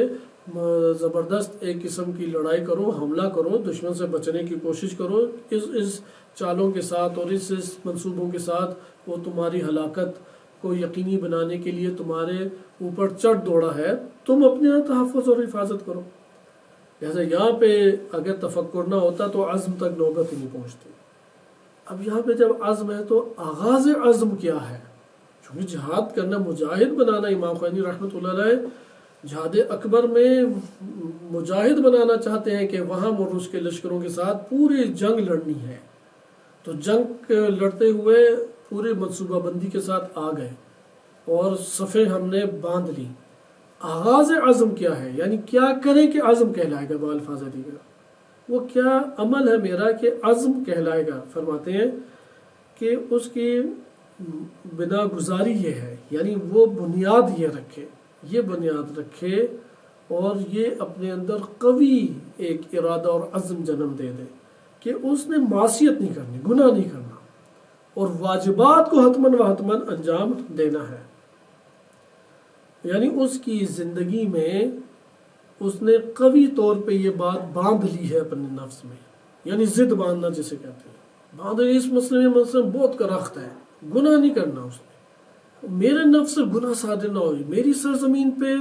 زبردست ایک قسم کی لڑائی کرو، حملہ کرو، دشمن سے بچنے کی کوشش کرو، اس چالوں کے ساتھ اور اس منصوبوں کے ساتھ وہ تمہاری ہلاکت کو یقینی بنانے کے لیے تمہارے اوپر چڑھ دوڑا ہے، تم اپنے تحفظ اور حفاظت کرو۔ لہذا یہاں پہ اگر تفکر نہ ہوتا تو عزم تک نوبت ہی نہیں پہنچتی۔ اب یہاں پہ جب عزم ہے تو آغاز عزم کیا ہے؟ چونکہ جہاد کرنا، مجاہد بنانا، امام خمینی رحمۃ اللہ علیہ جہاد اکبر میں مجاہد بنانا چاہتے ہیں کہ وہاں اور اس کے لشکروں کے ساتھ پوری جنگ لڑنی ہے، تو جنگ لڑتے ہوئے پورے منصوبہ بندی کے ساتھ آ گئے اور صفیں ہم نے باندھ لی۔ آغاز عزم کیا ہے؟ یعنی کیا کریں کہ عزم کہلائے گا؟ بالفاظ دیگر وہ کیا عمل ہے میرا کہ عزم کہلائے گا؟ فرماتے ہیں کہ اس کی بنا گزاری یہ ہے، یعنی وہ بنیاد یہ بنیاد رکھے اور یہ اپنے اندر قوی ایک ارادہ اور عزم جنم دے دے کہ اس نے معصیت نہیں کرنی، گناہ نہیں کرنا، اور واجبات کو حتماً و حتماً انجام دینا ہے۔ یعنی اس کی زندگی میں اس نے قوی طور پہ یہ بات باندھ لی ہے اپنے نفس میں، یعنی ضد باندھنا جسے کہتے ہیں، باندھ اس مسئلے میں بہت کرخت ہے، گناہ نہیں کرنا اس نے، میرے نفس سے گناہ صادر نہ ہو، میری سرزمین پہ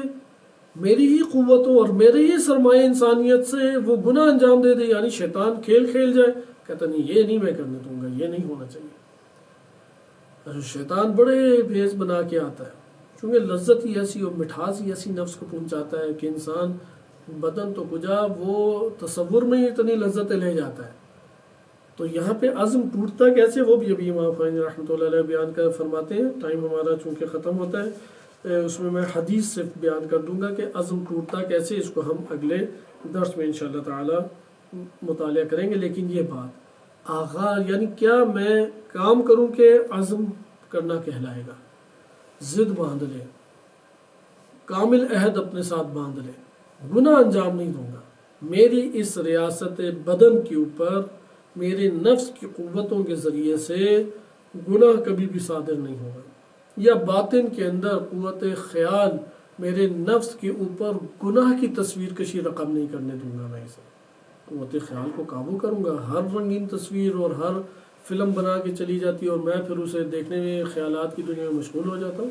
میری ہی قوتوں اور میرے ہی سرمایہ انسانیت سے وہ گناہ انجام دے دے، یعنی شیطان کھیل کھیل جائے، کہتا نہیں یہ نہیں میں کرنے دوں گا، یہ نہیں ہونا چاہیے۔ شیطان بڑے بھیس بنا کے آتا ہے، چونکہ لذت ہی ایسی اور مٹھاس ہی ایسی نفس کو پہنچاتا ہے کہ انسان بدن تو کجا وہ تصور میں ہی اتنی لذتیں لے جاتا ہے۔ تو یہاں پہ عزم ٹوٹتا کیسے، وہ بھی ابھی امام خمینی رحمۃ اللہ علیہ بیان کر فرماتے ہیں۔ ٹائم ہمارا چونکہ ختم ہوتا ہے، اس میں حدیث سے بیان کر دوں گا کہ عزم ٹوٹتا کیسے، اس کو ہم اگلے درس میں انشاءاللہ تعالی مطالعہ کریں گے۔ لیکن یہ بات آغاز، یعنی کیا میں کام کروں کہ عزم کرنا کہلائے گا، ضد باندھ لے، کامل عہد اپنے ساتھ باندھ لے، گناہ انجام نہیں دوں گا، میری اس ریاست بدن کے اوپر میرے نفس کی قوتوں کے ذریعے سے گناہ کبھی بھی صادر نہیں ہوگا، یا باطن کے اندر قوت خیال میرے نفس کے اوپر گناہ کی تصویر کشی رقم نہیں کرنے دوں گا، میں اسے قوت خیال کو قابو کروں گا۔ ہر رنگین تصویر اور ہر فلم بنا کے چلی جاتی ہے اور میں پھر اسے دیکھنے میں خیالات کی دنیا میں مشغول ہو جاتا ہوں،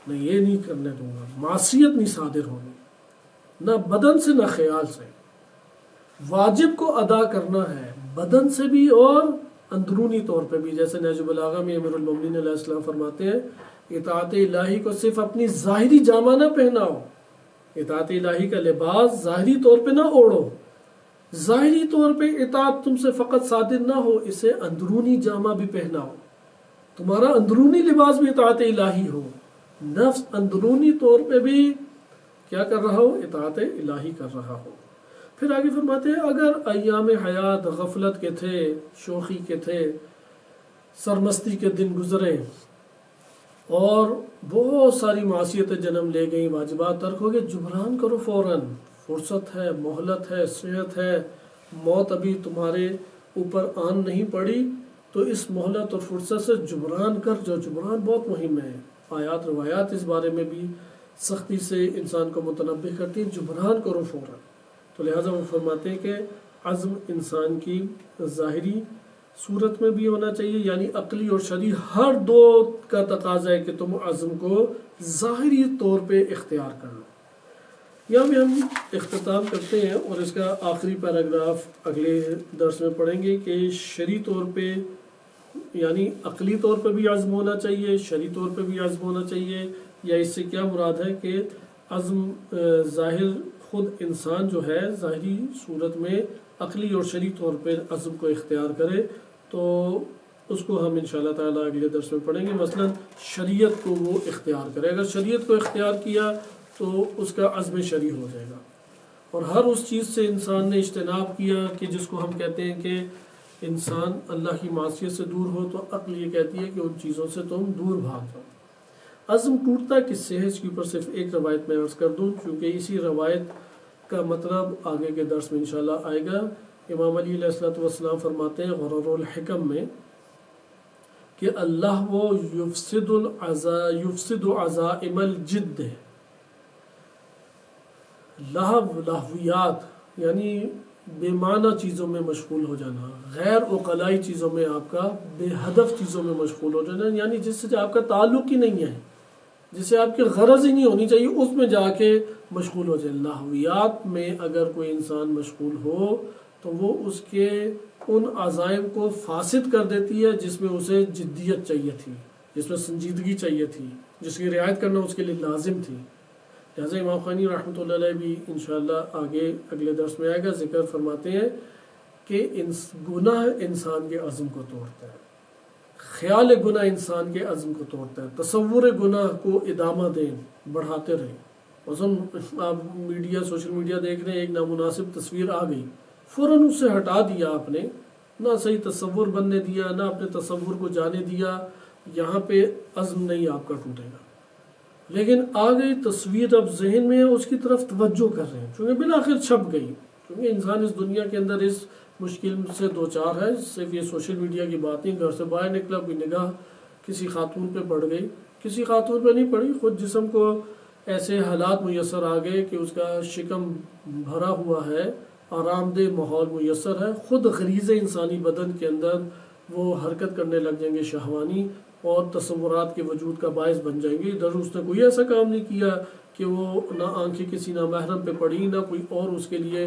میں یہ نہیں کرنے دوں گا۔ معصیت نہیں صادر ہونی، نہ بدن سے نہ خیال سے۔ واجب کو ادا کرنا ہے بدن سے بھی اور اندرونی طور پہ بھی، جیسے نہج البلاغہ میں امیر المومنین علیہ السلام فرماتے ہیں اطاعت الہی کو صرف اپنی ظاہری جامہ نہ پہناؤ، اطاعت الہی کا لباس ظاہری طور پہ نہ اوڑھو، ظاہری طور پہ اطاعت تم سے فقط صادر نہ ہو، اسے اندرونی جامہ بھی پہناؤ، تمہارا اندرونی لباس بھی اطاعت الہی ہو، نفس اندرونی طور پہ بھی کیا کر رہا ہو، اطاعت الہی کر رہا ہو۔ پھر آگے فرماتے ہیں اگر ایام حیات غفلت کے تھے، شوخی کے تھے، سرمستی کے دن گزرے اور بہت ساری معصیتیں جنم لے گئیں، واجبات ترک ہو گئے، جبران کرو فوراً، فرصت ہے، مہلت ہے، صحت ہے، موت ابھی تمہارے اوپر آن نہیں پڑی، تو اس مہلت اور فرصت سے جبران کر جو، جبران بہت مہم ہے، آیات روایات اس بارے میں بھی سختی سے انسان کو متنبہ کرتی ہیں، جبران کرو فوراً۔ تو لہٰذا وہ فرماتے ہیں کہ عزم انسان کی ظاہری صورت میں بھی ہونا چاہیے، یعنی عقلی اور شرعی ہر دو کا تقاضا ہے کہ تم عزم کو ظاہری طور پہ اختیار کر لو۔ یہاں بھی ہم اختتام کرتے ہیں اور اس کا آخری پیراگراف اگلے درس میں پڑھیں گے کہ شرعی طور پہ، یعنی عقلی طور پہ بھی عزم ہونا چاہیے، شرعی طور پہ بھی عزم ہونا چاہیے، یا اس سے کیا مراد ہے کہ عزم ظاہر خود انسان جو ہے ظاہری صورت میں عقلی اور شرعی طور پہ عزم کو اختیار کرے، تو اس کو ہم انشاءاللہ تعالیٰ اگلے درس میں پڑھیں گے۔ مثلا شریعت کو وہ اختیار کرے، اگر شریعت کو اختیار کیا تو اس کا عزم شرعی ہو جائے گا، اور ہر اس چیز سے انسان نے اجتناب کیا کہ جس کو ہم کہتے ہیں کہ انسان اللہ کی معصیت سے دور ہو، تو عقل یہ کہتی ہے کہ ان چیزوں سے تم دور بھاگ جاؤ۔ عزم ٹوٹتا کس سے ہے، اس کے اوپر صرف ایک روایت میں عرض کر دوں، کیونکہ اسی روایت کا مطلب آگے کے درس میں انشاءاللہ آئے گا۔ امام علی علیہ السلام فرماتے ہیں غرر الحکم میں کہ اللہ وہ یفسد عزائم الجد، لہویات یعنی بے معنی چیزوں میں مشغول ہو جانا، غیر عقلائی چیزوں میں، آپ کا بے ہدف چیزوں میں مشغول ہو جانا، یعنی جس سے آپ کا تعلق ہی نہیں ہے، جس سے آپ کی غرض ہی نہیں ہونی چاہیے، اس میں جا کے مشغول ہو جائے۔ لہویات میں اگر کوئی انسان مشغول ہو تو وہ اس کے ان عزائم کو فاسد کر دیتی ہے جس میں اسے جدیت چاہیے تھی، جس میں سنجیدگی چاہیے تھی، جس کی رعایت کرنا اس کے لیے لازم تھی۔ لہٰذا امام خمینی رحمۃ اللہ علیہ بھی انشاءاللہ آگے اگلے درس میں آئے گا، ذکر فرماتے ہیں کہ گناہ انسان کے عزم کو توڑتا ہے، خیال گناہ انسان کے عزم کو توڑتا ہے، تصور گناہ کو ادامہ دیں، بڑھاتے رہیں۔ مثلا آپ سوشل میڈیا دیکھ رہے ہیں، ایک نامناسب تصویر آ گئی، فوراً اس سے ہٹا دیا آپ نے، نہ صحیح تصور بننے دیا، نہ اپنے تصور کو جانے دیا، یہاں پہ عزم نہیں آپ کا ٹوٹے گا۔ لیکن آ گئی تصویر، اب ذہن میں اس کی طرف توجہ کر رہے ہیں، چونکہ بالآخر چھپ گئی، کیونکہ انسان اس دنیا کے اندر اس مشکل سے دو چار ہے، صرف یہ سوشل میڈیا کی بات نہیں، گھر سے باہر نکلا کوئی نگاہ کسی خاتون پہ پڑ گئی، کسی خاتون پہ نہیں پڑی، خود جسم کو ایسے حالات میسر آ گئے کہ اس کا شکم بھرا ہوا ہے، آرام دہ ماحول میسر ہے، خود غریزِ انسانی بدن کے اندر وہ حرکت کرنے لگ جائیں گے شہوانی، اور تصورات کے وجود کا باعث بن جائیں گے۔ ادھر اس نے کوئی ایسا کام نہیں کیا کہ وہ نہ آنکھیں کسی نامحرم پہ پڑی، نہ کوئی اور اس کے لیے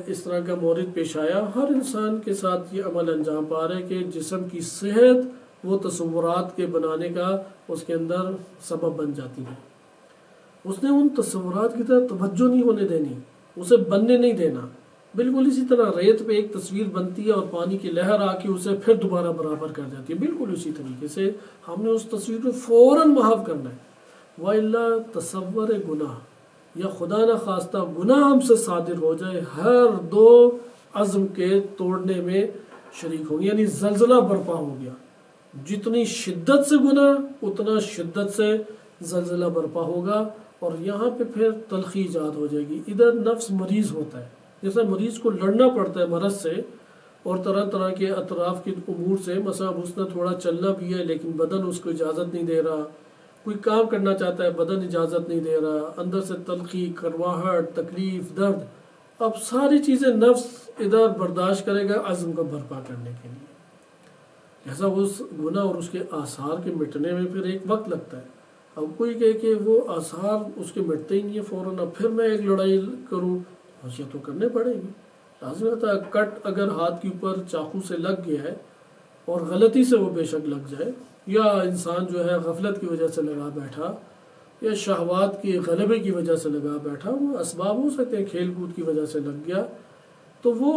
اس طرح کا مورد پیش آیا۔ ہر انسان کے ساتھ یہ عمل انجام پا رہا ہے کہ جسم کی صحت وہ تصورات کے بنانے کا اس کے اندر سبب بن جاتی ہے۔ اس نے ان تصورات کی طرح توجہ نہیں ہونے دینی، اسے بننے نہیں دینا۔ بالکل اسی طرح ریت پہ ایک تصویر بنتی ہے اور پانی کی لہر آ کے اسے پھر دوبارہ برابر کر جاتی ہے، بالکل اسی طریقے سے ہم نے اس تصویر کو فوراً محو کرنا ہے۔ وَإِلَّا تصور گناہ یا خدا نہ خواستہ گناہ ہم سے صادر ہو جائے، ہر دو عزم کے توڑنے میں شریک ہوں گے، یعنی زلزلہ برپا ہو گیا۔ جتنی شدت سے گناہ اتنا شدت سے زلزلہ برپا ہوگا، اور یہاں پہ پھر تلخی ایجاد ہو جائے گی۔ ادھر نفس مریض ہوتا ہے، جیسا مریض کو لڑنا پڑتا ہے مرض سے اور طرح طرح کے اطراف کے امور سے، مثلا اس نے تھوڑا چلنا بھی ہے لیکن بدن اس کو اجازت نہیں دے رہا، کوئی کام کرنا چاہتا ہے بدن اجازت نہیں دے رہا، اندر سے تلخی، کڑواہٹ، تکلیف، درد، اب ساری چیزیں نفس ادھر برداشت کرے گا عزم کو برپا کرنے کے لیے۔ لہذا اس گناہ اور اس کے آثار کے مٹنے میں پھر ایک وقت لگتا ہے۔ اب کوئی کہے کہ وہ آثار اس کے مٹتے ہی نہیں ہیں فوراً، اب پھر میں ایک لڑائی کروں، یہ تو کرنے پڑے گی، لازم ہوتا ہے۔ کٹ اگر ہاتھ کے اوپر چاقو سے لگ گیا ہے اور غلطی سے وہ بے شک لگ جائے، یا انسان جو ہے غفلت کی وجہ سے لگا بیٹھا، یا شہوات کی غلبے کی وجہ سے لگا بیٹھا، وہ اسباب ہو سکتے ہیں، کھیل کود کی وجہ سے لگ گیا، تو وہ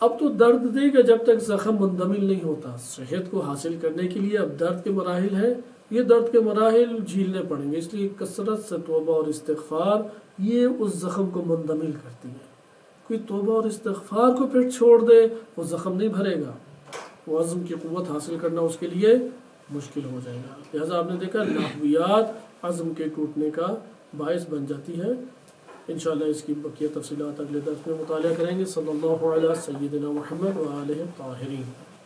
اب تو درد دے گا جب تک زخم مندمل نہیں ہوتا۔ صحت کو حاصل کرنے کے لیے اب درد کے مراحل ہیں، یہ درد کے مراحل جھیلنے پڑیں گے، اس لیے کثرت سے توبہ اور استغفار یہ اس زخم کو مندمل کرتی ہے۔ کوئی توبہ اور استغفار کو پھر چھوڑ دے وہ زخم نہیں بھرے گا، وہ عزم کی قوت حاصل کرنا اس کے لیے مشکل ہو جائے گا۔ لہٰذا آپ نے دیکھا لغویات عزم کے ٹوٹنے کا باعث بن جاتی ہے۔ انشاءاللہ اس کی بقیہ تفصیلات اگلے درس میں مطالعہ کریں گے۔ صلی اللہ علیہ سیدنا محمد و آلہ الطاہرین۔